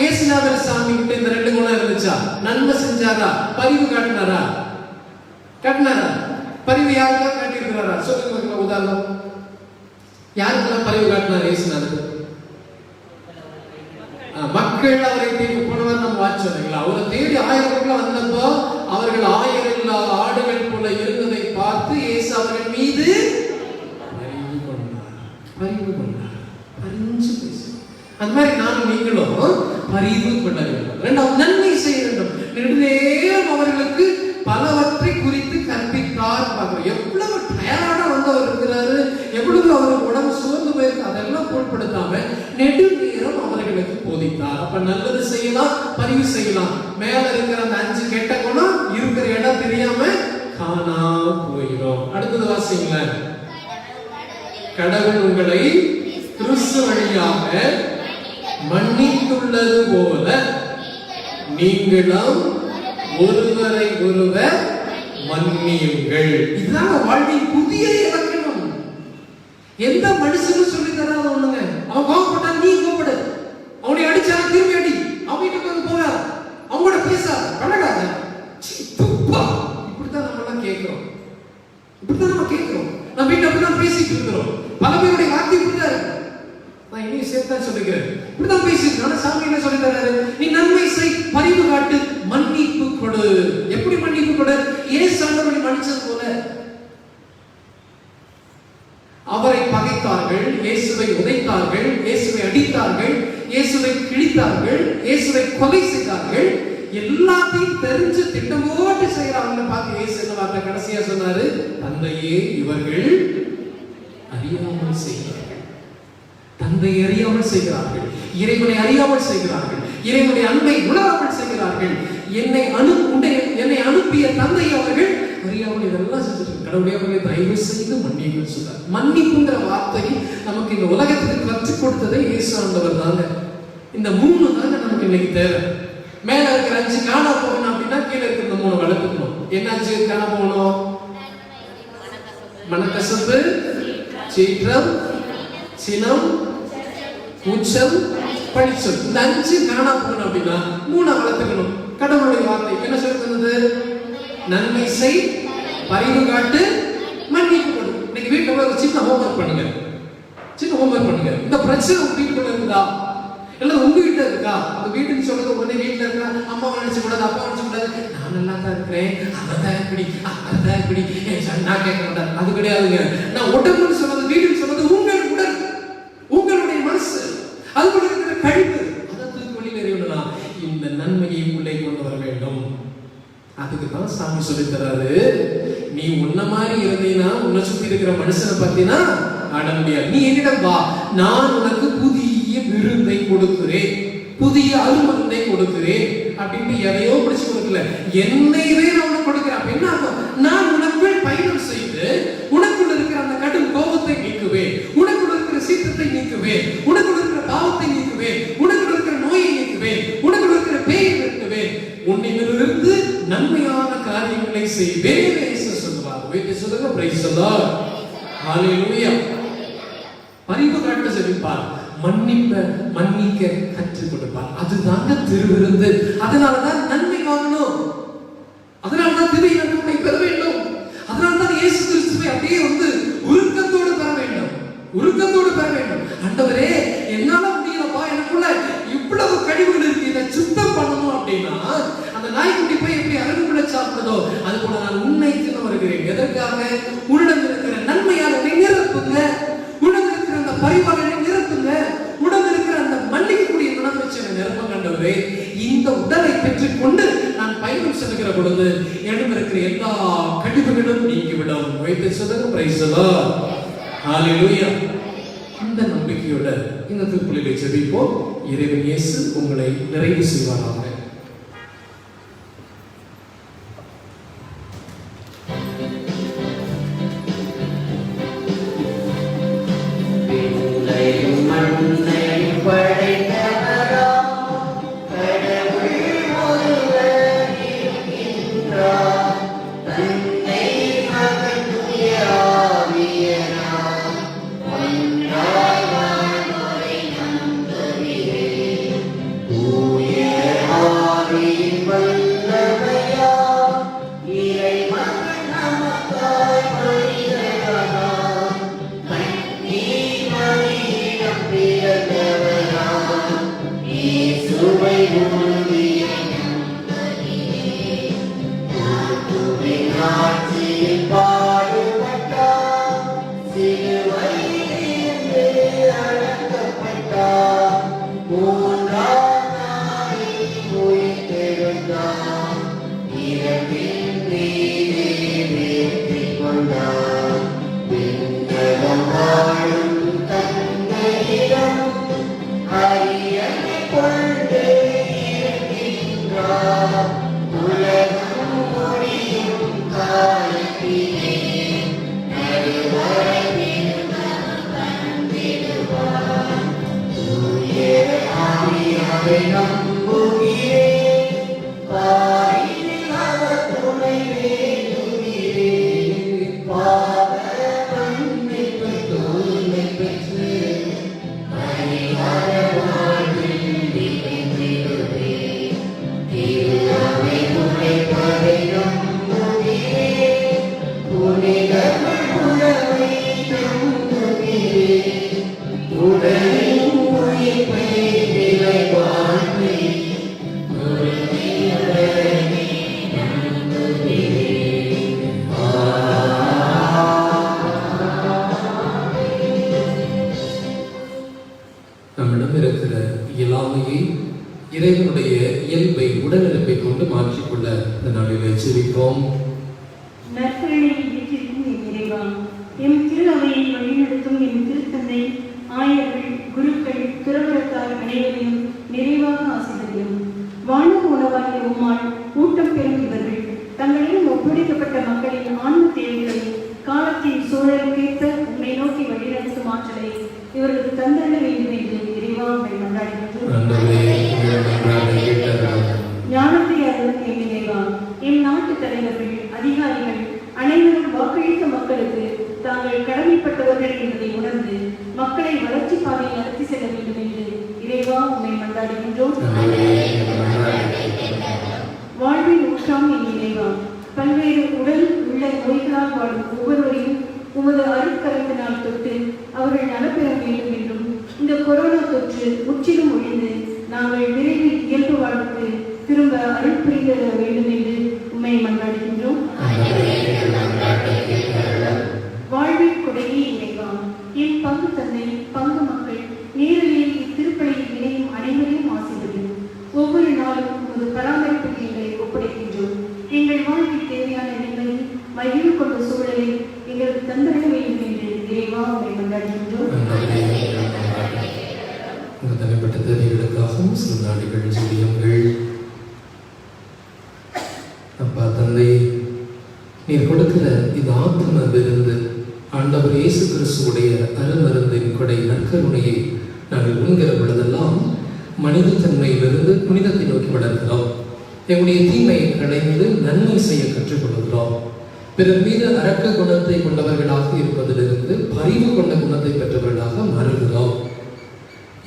இயேசுநாதர் சாமி கிட்ட இந்த ரெண்டு குணம் இருந்துச்சா? நன்மை செஞ்சாரா? பரிவு காட்டினாரா? பரிவு யாருக்கெல்லாம் காட்டியிருக்கிறாரா? சொல்லுங்க உதாரணம். யாருக்கெல்லாம் பரிவு காட்டினார் இயேசுநாதர்? மக்கள் அவரை தேடி போனவர் நம்ம வாட்சோம். அவரை தேடி 1000 பேர் வந்தப்போ அவர்கள் 1000 இல்லா ஆடுகள் போல இருந்ததை பார்த்து இயேசு அவர்கள் மீது பரிவு கொண்டார். பரிஞ்சு பேசு. அந்த மாதிரி நானும் நீங்களும் பரிவு கொள்ள வேண்டும். இரண்டாவது நன்மை செய்ய வேண்டும். நெடுநேரம் அவர்களுக்கு பலவற்றை குறித்து கற்பித்தார். பார்க்கிறோம் எவ்வளவு டயர்டா அவர் இருக்கிறாரு, எவ்வளவு அவருக்கு உடம்பு சோர்ந்து போயிருக்கு, அதெல்லாம் பொருட்படுத்தாம நெடுநேரம் அவர்களுக்கு போதித்தார். அப்ப நல்லது செய்யலாம், பரிவு செய்யலாம். மேல இருக்கிற அந்த 5 கெட்ட குணம் இருக்கிற இடம் தெரியாம காணா போயிடும். அடுத்தது வாசிங்களேன். கடவுள் உங்களை கிறிஸ்து வழியாக மன்னித்துள்ளது போல நீங்களும் ஒருவரை ஒருவர் மன்னியுங்கள். இதுதான் வாழ்வின் புதிய இலக்கணம். எந்த மனுஷனும் சொல்லி தராத ஒண்ணுங்க. அவன் கோபப்பட்டா நீ கோபப்படு, அவனை அடிச்சா திரும்பி அடி, அவன் வீட்டுக்கு போகாத, அவங்களோட பேசாத, பழகாத. இப்படித்தான் நம்ம எல்லாம் கேட்கிறோம். நம்ம வீட்டுல அப்படிதான் பேசிட்டு இருக்கிறோம். பல பேருடைய வார்த்தை இப்படிதான் இருக்கு. நான் இனி சேர்த்தான் சொல்லிக்கிறேன். இப்படிதான் பேசிட்டு. ஆனா சாமி என்ன சொல்லி தர்றாரு? நீ நன்மை செய், பரிவு காட்டு, மன்னிப்பு கொடு. எப்படி மன்னிப்பு கொடு? இயேசு ஆண்டவரை மன்னிச்சது போல. அவரை பகைத்தார்கள், இயேசுவை உதைத்தார்கள், இயேசுவை அடித்தார்கள், இயேசுவை கிழித்தார்கள், இயேசுவை கொலை செய்தார்கள். எல்லாத்தையும் தெரிஞ்சு திட்டம் போட்டு செய்யறாங்க. பார்த்து இயேசு என்ன வார்த்தை கடைசியா சொன்னாரு? தந்தையே இவர்கள் அறியாமல் செய்கிறார்கள். தந்தை அறியாமல் செய்கிறார்கள், இறைவனை அறியாமல் செய்கிறார்கள், இறைவனை அன்பை உணராமல் செய்கிறார்கள். என்னை அனுப்பிய தந்தை அவர்கள் அறியாமல் இதெல்லாம் செஞ்சிருக்காங்க. கடவுளே அவர்களை தயவு செய்து மன்னியுங்கள் சொன்னார். மன்னிப்புங்கிற வார்த்தை நமக்கு இந்த உலகத்துக்கு கற்றுக் கொடுத்ததே இயேசு ஆண்டவர் தாங்க. இந்த 3 தாங்க நமக்கு இன்னைக்கு தேவை. மேல இருக்கிற 5 காணா போகணும் அப்படின்னா கீழே இருக்கிற 3 வளர்த்துக்கணும். என்ன 5 காணா போகணும்? மனக்கசப்பு, சீற்றம், சினம், கூச்சம், பழிச்சொல். இந்த 5 காணா போகணும் அப்படின்னா 3 வளர்த்துக்கணும். கடவுளுடைய வார்த்தை என்ன சொல்றது? நன்மை செய், பரிவு காட்டு, மன்னிப்பு கொடு. இன்னைக்கு வீட்டுல ஒரு சின்ன ஹோம்வொர்க் பண்ணுங்க. இந்த பிரச்சனை உங்க வீட்டுக்குள்ள இருக்குதா? இல்ல உங்க வீட்டுல இருக்கா? அந்த வீட்டுன்னு சொல்றது உடனே வீட்டுல இருக்கா? அம்மா நினைச்சு கூடாது, அப்பா நினைச்சு கூடாது, நான் நல்லா தான் இருக்கிறேன், அவதான் இப்படி, அதான் இப்படி, நான் கேட்க மாட்டேன். அது கிடையாதுங்க. நான் உடம்புன்னு சொல்றது, வீடுன்னு சொல்றது உங்கள் உடல், உங்களுடைய மனசு, அதுக்குள்ள இருக்கிற கழிவு, அதை தூக்கி வெளியில் எறியணும்னா இந்த நன்மையை உள்ளே கொண்டு வர வேண்டும். அதுக்கு தான் சாமி சொல்லி தராரு. நீ உன்ன மாதிரி இருந்தீனா, உன்னை சுத்தி இருக்கிற மனுஷனை பத்தினா ஆட முடியாது. நீ என்னிடம் வா, நான் உனக்கு புதிய விருந்தை கொடுக்கிறேன், புதிய அருமருந்தை கொடுக்கிறேன் அப்படின்னு எதையோ பிடிச்சு கொடுக்கல, என்னையவே நான் உனக்கு கொடுக்கிறேன். அப்ப என்ன ஆகும்? நான் உனக்குள் பயணம் செய்து உனக்குள்ள இருக்கிற அந்த கடும் கோபத்தை நீக்குவேன், உனக்குள்ள இருக்கிற சீற்றத்தை நீக்குவேன், உனக்குள்ள இருக்கிற பாவத்தை நீக்குவேன், உனக்குள்ள இருக்கிற நோயை நீக்குவேன், உனக்குள்ள இருக்கிற பேயை நிறுத்துவேன், உன்னிலிருந்து நன்மையான காரியங்களை செய்வேன் சொல்லுவார். வைத்து சொல்லுங்க, பிரைஸ் தி லார்ட், ஹalleluya. பரிவு காட்ட செவிப்பார், மன்னிக்க கற்றுக் கொடுப்பார். அதுதாங்க திருவிருந்து. அதனாலதான் நன்மை வாங்கணும், அதனாலதான் திரை நன்மை பெற வேண்டும், அதனாலதான் இயேசு கிறிஸ்துவை அப்படியே உருக்கத்தோடு பெற வேண்டும், உருக்கத்தோடு பெற வேண்டும். ஆண்டவரே, என்னால முடியலப்பா, எனக்குள்ள இவ்வளவு கழிவுகள் இருக்கு, இதை சுத்தம் பண்ணணும் அப்படின்னா அந்த நாய்க்குட்டி போய் எப்படி அருகுக்குள்ள சாப்பிட்டதோ அது போல நான் உன்னை தின்ன வருகிறேன். எதற்காக? உன்னிடம் இருக்கிற நன்மையால் என்னை நிரப்புங்க, உன்னிடம் இருக்கிற அந்த பரிவாக என்னை நிரப்புங்க, உன்னிடம் இருக்கிற அந்த மன்னிக்கக்கூடிய குணம் வச்சு என்னை நிரப்புங்க. ஆண்டவரே, இந்த உடலை பெற்றுக் கொண்டு நான் பயணம் செல்கிற பொழுது என்னிடம் இருக்கிற எல்லா கழிவுகளும் நீங்கிவிடும். வைத்து சொல்லுங்க, பிரைஸ் தி லார்ட், ஹalleluya. இந்த நம்பிக்கையோட இந்த திருப்பலியை ஜெபிப்போம். இறைவன் இயேசு உங்களை நிறைவு செய்வாராக. நம்மிடம் இருக்கிற இயலாமையை இறைவனுடைய இயல்பை உடனிருப்பை கொண்டு மாற்றிக்கொள்ள இந்த நாளில் ஜெபிப்போம். நற்கருணை வீற்றிருக்கும் என் இறைவா, எம் திரு அவையை வழிநடத்தும் எம் திருத்தந்தை, ஆயர்கள், குருக்கள், துறவரத்தார் அனைவரையும் நிறைவாக ஆசீர்வதியும். வானக உணவாகிய உம்மால் ஊட்டம் பெறும் இவர்கள் தங்களிடம் ஒப்படைக்கப்பட்ட மக்களின் ஆன்ம தேவைகளை காலத்தின் சூழலுக்கேற்ப உம்மை நோக்கி வழிநடத்தும் ஆற்றலை இவர்களுக்கு தந்தள்ள வேண்டும் என்று இறைவா உம்மை மன்றாடுகின்றோம். ஞானத்தை அருளும் எம் இறைவா, எம் நாட்டு தலைவர்கள், அதிகாரிகள் அனைவரும் வாக்களித்த மக்களுக்கு தாங்கள் கடமைப்பட்டவர்கள் என்பதை உணர்ந்து மக்களை வளர்ச்சி பாதையில் நடத்தி செல்ல வேண்டும் என்று இறைவா உம்மை மன்றாடுகின்றோம். வாழ்வில் ஊற்றாம் என் இறைவா, பல்வேறு உடல் உள்ள நோய்களால் வாழும் ஒவ்வொருவரையும் உமது அருட்கரத்தினால் தொட்டு அவர்கள் நலப்பெற வேண்டும் என்றும், இந்த கொரோனா தொற்று முற்றிலும் ஒழிந்து நாங்கள் விரைவில் இயல்பு வாழ்வுக்கு திரும்ப அருள் புரிந்து வேண்டும் என்று உம்மை மன்றாடுகின்றோம். வாழ்வில் கொடையே இறைவா, என் பங்கு தந்தை, பங்கு மக்கள் நேரடியில் இத்திருப்பலியில் இணையும் அனைவரையும் ஆசீர்வதியும். ஒவ்வொரு நாளும் உமது பராமரிப்புக்கு எங்களை ஒப்படைக்கின்றோம். எங்கள் வாழ்வில் தேவையான நிம்மதி, மகிழ்வு கொண்ட சூழலை எங்களுக்கு தந்திட வேண்டும் என்று இறைவா உம்மை மன்றாடுகின்றோம். தனிப்பட்ட தேவைகளுக்காகவும் சில நாடுகள் ஜெபியுங்கள். அப்பா தந்தை, நீர் கொடுக்கிற இந்த ஆத்ம விருந்து ஆண்டவர் இயேசு கிறிஸ்துவுடைய அருமருந்தின் கொடை நற்கருணையை நாங்கள் உண்கிற பொழுதெல்லாம் மனித தன்மையிலிருந்து புனிதத்தை நோக்கி வளர்கிறோம். எங்களுடைய தீமையை களைந்து நன்மை செய்ய கற்றுக்கொள்கிறோம். பிறர் மீது அரக்க குணத்தை கொண்டவர்களாக இருப்பதிலிருந்து பரிவு கொண்ட குணத்தை பெற்றவர்களாக மாறுகிறோம்.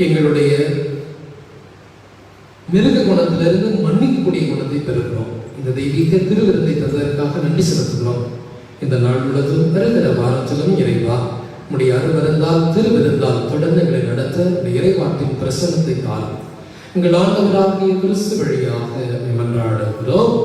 எங்களுடைய மிருக குணத்திலிருந்து மன்னிக்கக்கூடிய குணத்தை பெறுகிறோம். இந்த தெய்வீக திருவிருந்தை தந்ததற்காக நன்றி செலுத்துகிறோம். இந்த நாள் முழுவதும் வருகிற வாரத்திலும் இறைவா உடைய அருமருந்தால் திருவிருந்தால் தொடர்ந்து எங்களை நடத்த இறைவாட்டின் பிரசன்னத்தை காணும். உங்கள் ஆண்டவராகிய கிறிஸ்து வழியாக மன்றாடுகிறோம்.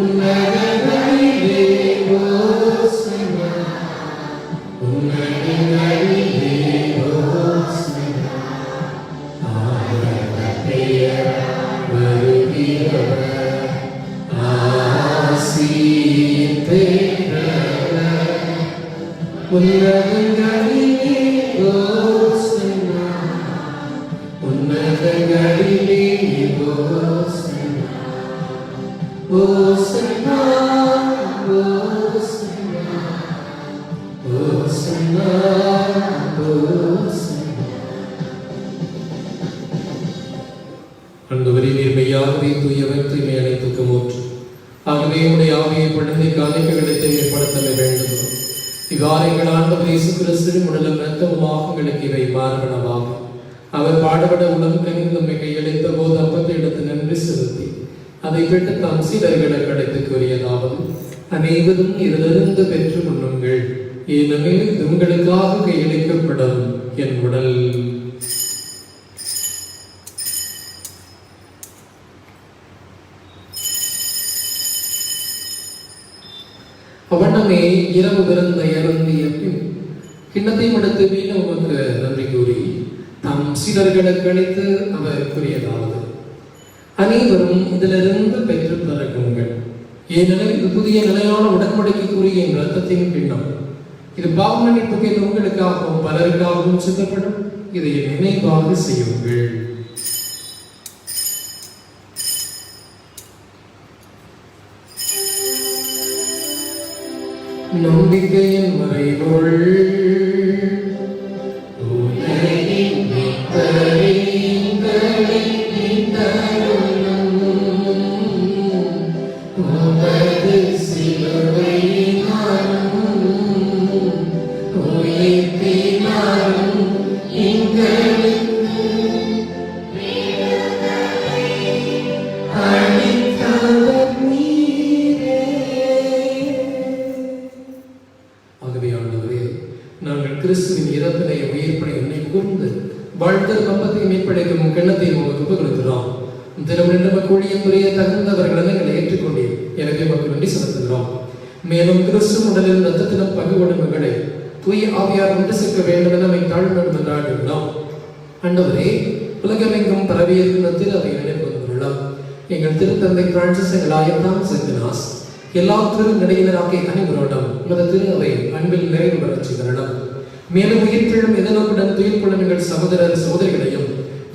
உன்னதங்களிலே ஓசன்னா, உன்னதங்களிலே ஓசன்னா. ஆண்டவர் பெயர் வருகிறவர், ஆசி பெற்றவர். உன்னதங்களிலே ஓசன்னா, உன்னதங்களிலே ஓசன்னா. ஓசன்னா, ஓசன்னா, ஓசன்னா, ஓசன்னா. ஆண்டவரே, நீர் மெய்யாகவே தூயவர், தூய்மை அனைத்துக்கும் ஊற்று. ஆகவே உடைய ஆவியை குழந்தைக்கு அனைத்துகளை தூய்மைப்படுத்த வேண்டும். இவ்வாறு எங்கள் ஆண்டவர் இயேசு கிறிஸ்துவின் உடலும் இரத்தமுமாக எங்களுக்கு இவை மாறுபடவாகும். அவர் பாடுபட உடல் கனிந்து நம்மை கையளித்த போது அப்பத்தை எடுத்து நன்றி செலுத்தி அதை பெற்று தாம் சீடர்களுக்கு அழைத்து கூறியதாவது, அனைவரும் இதிலிருந்து பெற்று உண்ணுங்கள், ஏனெனில் இது உங்களுக்காக கையளிக்கப்படும் என் உடல். அவனமே இரவு விருந்தை அருந்திய பின் கிண்ணத்தை மடுத்து மீண்டும் உமக்கு நன்றி கூறி தம் சீடர்களுக்கு அளித்து அவர் கூறியதாவது, அனைவரும் இதிலிருந்து பெற்று பழகுங்கள், ஏனெனில் இது புதிய நிலையான உடன்படிக்கைக்குரிய என் இரத்தத்தின் கிண்ணம். இது பாவ மன்னிப்புக்கு உங்களுக்காகவும் பலருக்காகவும் சித்தப்படும். இதை நினைவாக செய்யுங்கள். நம்பிக்கையின் மறைபொருள் உலகின் மீட்பரிங்களை மீட்டருளும் உமது சிலுவையினாலும் உயிர்ப்பினாலும் எங்களுக்கு அளித்தவர் நீரே. ஆகவே ஆண்டவரே, நாங்கள் கிறிஸ்துவின் இறப்பினை உயிர்ப்பனை என்னை கூர்ந்து வாழ்த்தல் கம்பத்தை மீட்படைக்கும் கிண்ணத்தை உங்களுக்கு கொடுக்கிறோம். தினமின்று மக்களுடைய முறையை தகுந்தவர்கள் எங்களை ஏற்றுக்கொண்டீர், எனவே மக்கள் நன்றி செலுத்துகிறோம். மேலும் கிறிஸ்து உடலில் ரத்தத்திலும் பங்கு கொள்ளும் மக்களை தூய ஆவியார் ஒன்று சேர்க்க வேண்டும் என நம்மை தாழ்மையுடன் என்றாடுகிறோம். ஆண்டவரே, உலகமெங்கும் பரவியிருக்கின்ற திரு அவை நினைவு வந்துள்ளோம். எங்கள் திருத்தந்தை பிரான்சிஸ், எங்கள் ஆயர்தாம் செந்தினாஸ், எல்லா திரு நிலையினராகிய அனைவரோடும் உமது திரு அவை அன்பில் நிறைவு பெறச் செய்கிறோம். மேலும் உயிர்த்தெழும் எதிர்நோக்குடன் துயில் கொள்ளும் எங்கள் சகோதரர் சகோதரிகளையும்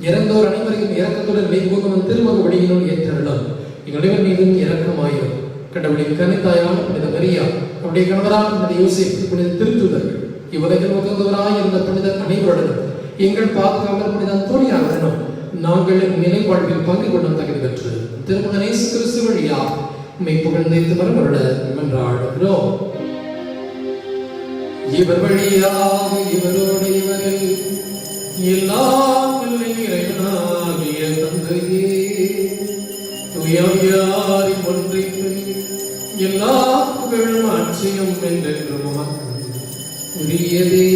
இறந்தோர் அனைவரையும் இரக்கத்துடன் நினைவுகூறும் திருமக வழியினுள் ஏற்றருளும். எங்கள் மீதும் இரக்கமாயிரும். கடவுளின் கனித்தாயான புனித மரியா, அவருடைய கணவரான புனித யோசேப்பு, புனித திருத்தூதர்கள், இவ்வுலகில் உகந்தவராய் இருந்த புனிதர் அனைவருடனும் எங்கள் பாதுகாவலர் புனித அந்தோனியாருடனும் நாங்கள் நிலை வாழ்வில் பங்கு கொள்ளும் தகுதி பெற்று திருமகன் இயேசு கிறிஸ்து வழியா உம்மை புகழ்ந்து மரமருள மன்றாடுகிறோம். இவர் வழியாக இவரோடு இவரில் எல்லாம் வல்ல இறைவனாகிய தந்தையே, தூயாவியாரின் ஒன்றிற்கு எல்லா புகழும் ஆட்சியும் என்றென்றும் உமக்கு உரியதே.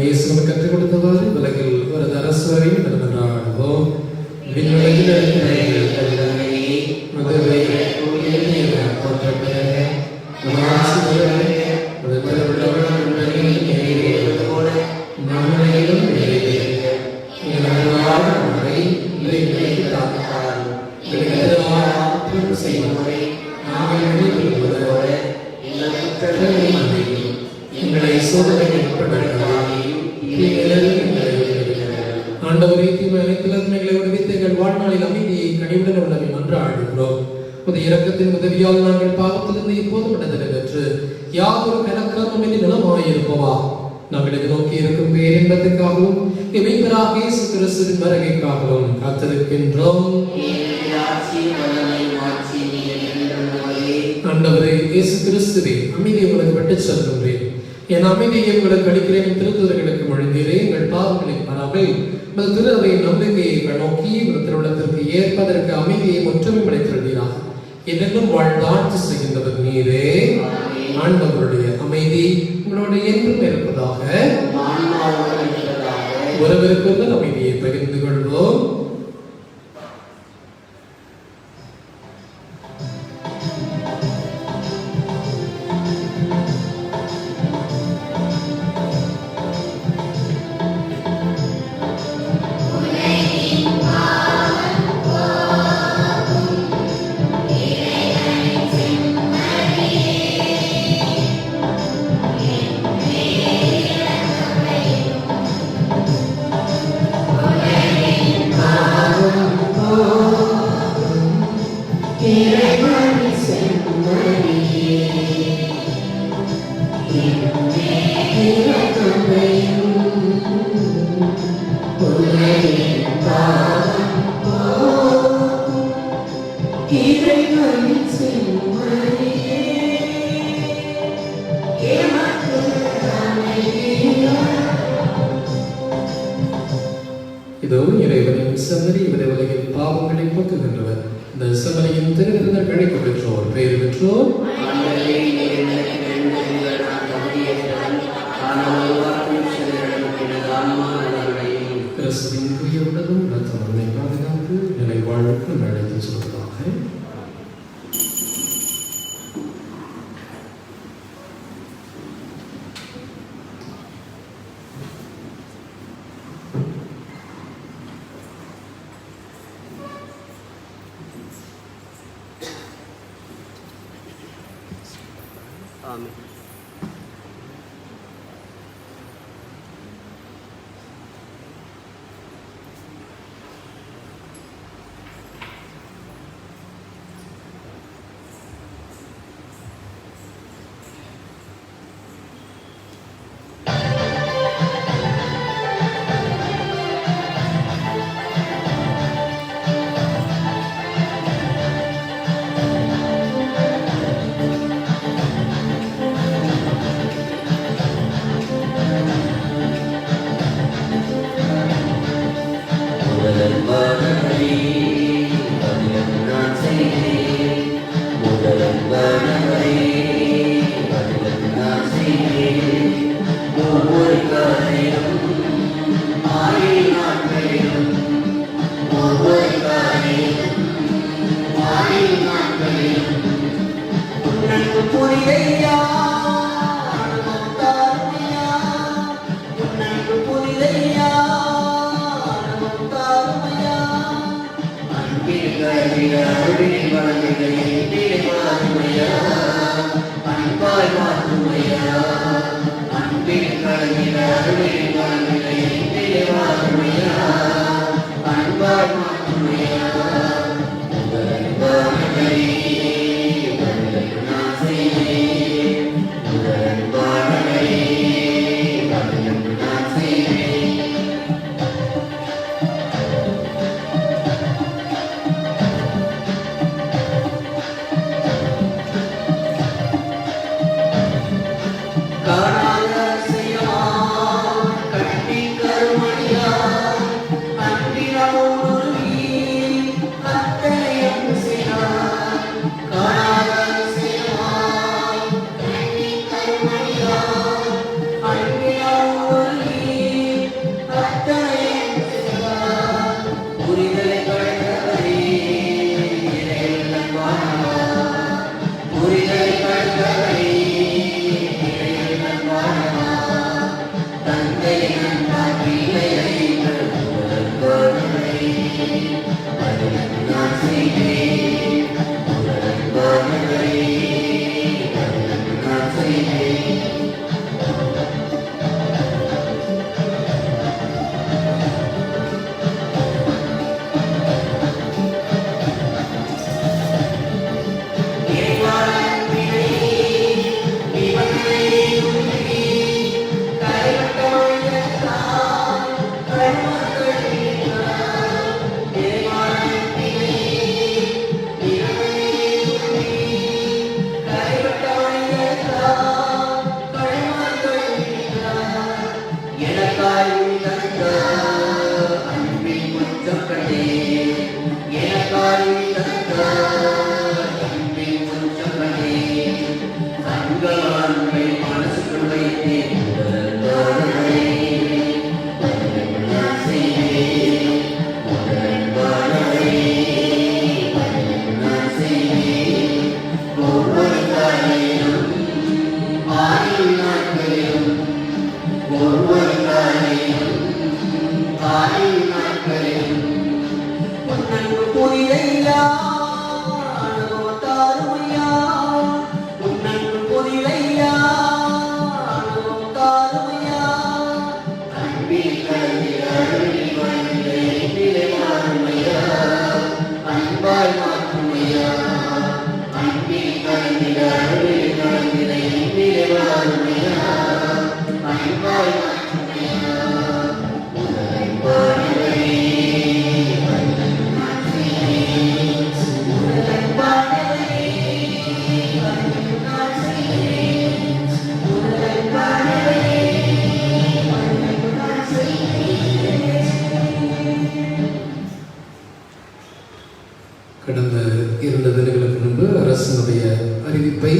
இயேசு கற்றுக் கொடுத்தவாறு உலகில் ஒரு அரசரை நடந்தாடுவோம். ஆண்டவரே, தீமை அனைத்திலும் எங்களை விடுவித்து எங்கள் வாழ்நாளில் அமைதியை கனிவுடன் உள்ளவை மன்றாடுகிறோம். உமது இரக்கத்தின் உதவியால் நாங்கள் பாவத்திலிருந்து இப்போது விடுதலை பெற்று யாதொரு கலக்கமின்றி நலமாயிருப்பவா நாங்கள் எதிர்நோக்கி இருக்கும் பேரின்பத்துக்காகவும் மீட்பராகிய இயேசு கிறிஸ்துவின் வருகைக்காகவும் காத்திருக்கின்றோம். ஆண்டவரே, இயேசு கிறிஸ்துவே, அமைதியை உங்களுக்கு விட்டுச் செல்கின்றேன், என் அமைதியை உங்களுக்கு அளிக்கிறேன். திருத்துதர்களுக்கு மொழிந்தீரே, எங்கள் பாவங்களை பாராமல் திரு அவையின் நம்பிக்கையை நோக்கி திருவிழத்திற்கு ஏற்பதற்கு அமைதியை ஒற்றுமை படைத்திருந்தீராக. என்னென்னும் வாழ்ந்தாட்சி செய்கின்றவர் நீரே. ஆண்டவருடைய அமைதி உங்களோட என்றும் இருப்பதாக. ஒருவருக்கொருவர் அமைதியை பகிர்ந்து கொள்வோம். இதோ இறைவனின் செம்மறி, இவரை உலகின் பாவங்களை போக்குகின்றவர். இந்த செம்மறியின் திருவிருந்தர் அழைப்பு பெற்றோர், பெயர் பெற்றோர். கிறிஸ்துவின் தூய உடலும் இரத்தமும் நம்மை பாதுகாத்து நிலை வாழ்வுக்கு அழைத்து சொல்வதாக. ஆமென். கடந்த 2 தினங்களுக்கு முன்பு அரசினுடைய அறிவிப்பை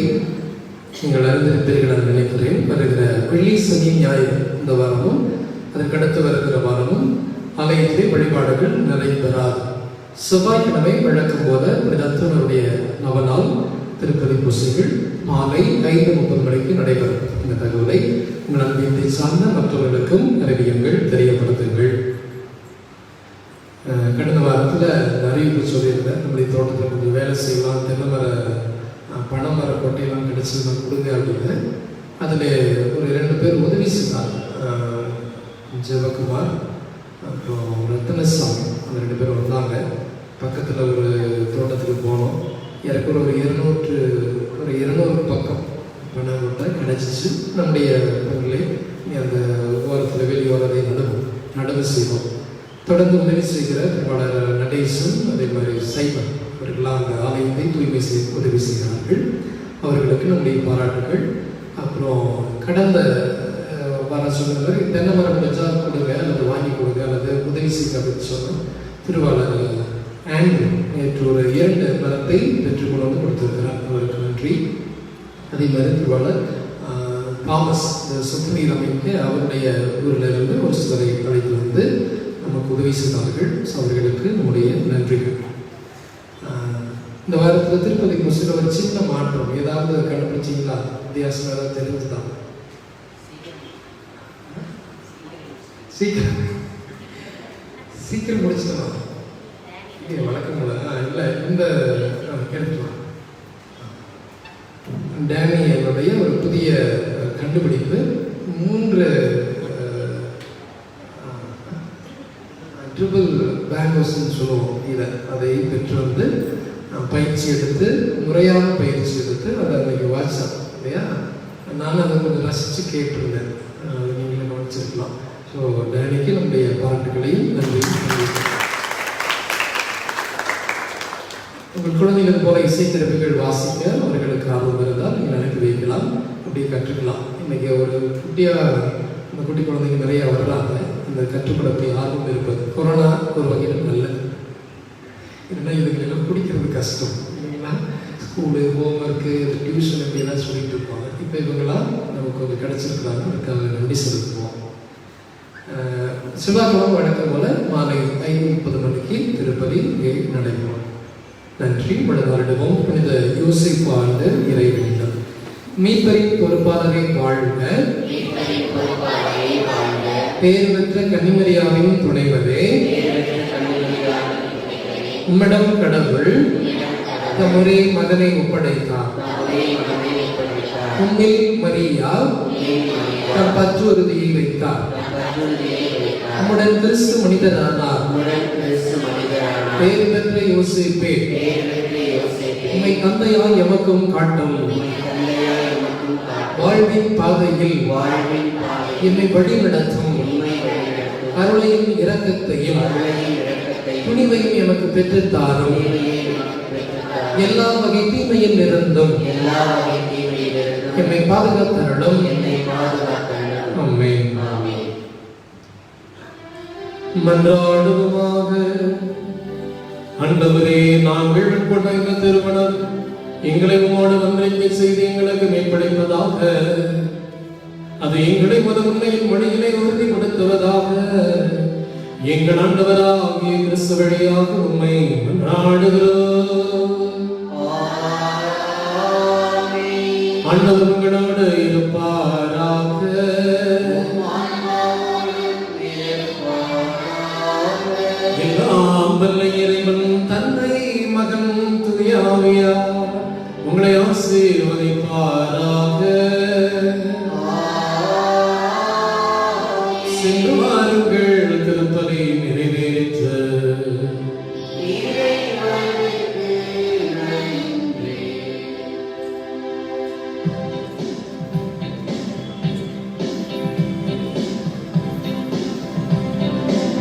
நீங்கள் அறிந்திருப்பீர்கள் என்று நினைக்கிறேன். வருகிற வெள்ளி, சனி, ஞாயிறு இந்த வாரமும் அதற்கடுத்து வருகிற வாரமும் ஆலயத்திலே வழிபாடுகள் நடைபெறாது. செவ்வாய்க்கிழமை வழக்கம் போல பிரதத்தனுடைய நவநாள் திருப்பதி பூசைகள் மாலை 5:30 மணிக்கு நடைபெறும். இந்த தகவலை உங்கள் அன்பியத்தை சார்ந்த மற்றவர்களுக்கும் அறிவியுங்கள், தெரியப்படுத்துங்கள். கடந்த வாரத்தில் அறிவிப்பு சொல்லியிருந்தேன், நம்முடைய தோட்டத்தில் கொஞ்சம் வேலை செய்யலாம், தென்னைமர பனைமர கொட்டையெல்லாம் கிடைச்சதுன்னா கொடுங்க அப்படின்னு. அதில் ஒரு 2 பேர் உதவி செய்தார். ஜெவகுமார் அப்புறம் ரத்னசாமி, அந்த 2 பேர் வந்தாங்க. பக்கத்தில் ஒரு தோட்டத்துக்கு போனோம். எனக்கு ஒரு 200 பக்கம் பனை கொட்டை கிடைச்சிச்சு. நம்முடைய பொருளை அந்த ஓரத்தில் வெளியோரதை நடவு செய்வோம். தொடர்ந்து உதவி செய்கிற திருவாளர் நடேசன், அதே மாதிரி சைமன் அவர்களாம் அந்த ஆலயத்தை தூய்மை செய்ய உதவி செய்கிறார்கள். அவர்களுக்கு நம்முடைய பாராட்டுகள். அப்புறம் கடந்த வாரம் சொன்னது தென்னை மரம் கிடைச்சா கொடுங்க, அல்லது வாங்கி கொடுங்க, அல்லது உதவி செய்ய அப்படின்னு சொன்னோம். திருவாளர் ஆண்ட்ரூ நேற்று ஒரு 2 மரத்தை பெற்றுக்கொண்டு வந்து கொடுத்திருக்கிறார், அவருக்கு நன்றி. அதே மாதிரி திருவாளர் தாமஸ் சொத்து நீர் அமைக்க அவருடைய ஊரிலிருந்து ஒரு சிலரை அழைத்து வந்து நமக்கு உதவி செய்தார்கள். அவர்களுக்கு நம்முடைய நன்றிகள். இந்த வாரத்தில் திருப்பதி முஸ்லிம் ஒரு சின்ன மாற்றம் ஏதாவது கண்டுபிடிச்சிங்களா? வித்தியாசம் ஏதாவது தெரிஞ்சுதான்? சீக்கிரம் முடிச்சுக்கலாம். வழக்கம் இல்லை, இந்த எடுத்துக்கலாம். டேனியலுடைய ஒரு புதிய கண்டுபிடிப்பு 3 ட்ரிபிள் பேங்கோஸ்ன்னு சொல்லுவோம். அதை பெற்று வந்து பயிற்சி எடுத்து, முறையான பயிற்சி எடுத்து அதை அன்றைக்கி வாட்ஸ்அப் இல்லையா, நான் அதை கொஞ்சம் ரசித்து கேட்டிருந்தேன். நீங்களும் கவனிச்சிருக்கலாம். ஸோ டேனிக்கு நம்முடைய பாராட்டுகளையும் நன்றி. உங்கள் குழந்தைகள் போல இசைக்கருவிகள் வாசிக்க அவர்களுக்கு ஆர்வம் இருந்தால் நீங்கள் அனுப்பி வைக்கலாம், அப்படி கற்றுக்கலாம். இன்றைக்கி ஒரு இந்த குட்டி குழந்தைங்க நிறையா வர்றாங்க. இந்த கற்றுக்கொள்ளக்கூடிய ஆர்வம் இருப்பது கொரோனா ஒரு வகையில் நல்லது. இல்லைன்னா இதுங்களெல்லாம் பிடிக்கிறது கஷ்டம் இல்லைங்களா? ஸ்கூலு, ஹோம்ஒர்க்கு, டியூஷன் இப்படிலாம் சொல்லிட்டு இருப்பாங்க. இப்போ இவங்களாம் நமக்கு கொஞ்சம் கிடச்சிருக்கிறாங்க, அதுக்காக நன்றி செலுத்துவோம். செவ்வாய்க்கிழமை வழக்கம் போல மாலை 5:30 மணிக்கு திருப்பதி இங்கே நடைபெறும். நன்றி. வருடுவோம். புனித யோசிப்பு ஆண்டு இறைவேண்டல். மீட்பரின் பொறுப்பாளரை வாழ்க, பேர் பெற்ற கன்னிமரியாவின் துணைவரே, உம்மிடம் கடவுள் தம்முறை மகனை ஒப்படைத்தார். உம்மில் மரியா தம் பற்றுறுதியை வைத்தார். உம்முடன் கிறிஸ்து மனிதனானார். பேர் பெற்ற யோசேப்பே, உம்மை தந்தையாய் எமக்கும் காட்டும். வாழ்வின் பாதையில் என்னை வழி நடத்தும். அருளையும் இரக்கத்தையும் துணிவையும் எனக்கு பெற்றுத்தாரும். எல்லா வகை தீமையில் இருந்தும் என்னை பாதுகாத்தருளும். ஆமென். மன்றாடுவோமாக. ஆண்டவரே, நாங்கள் கொண்ட இந்த திருமணம் எங்களை உம்மோடு ஒன்றிணைக்க செய்து எங்களுக்கு மேம்படைப்பதாக. அது எங்களை மத உண்மையின் வழியிலே உறுதிப்படுத்துவதாக. எங்கள் ஆண்டவராகிய கிறிஸ்து வழியாக உம்மை மன்றாடுகிறோம்.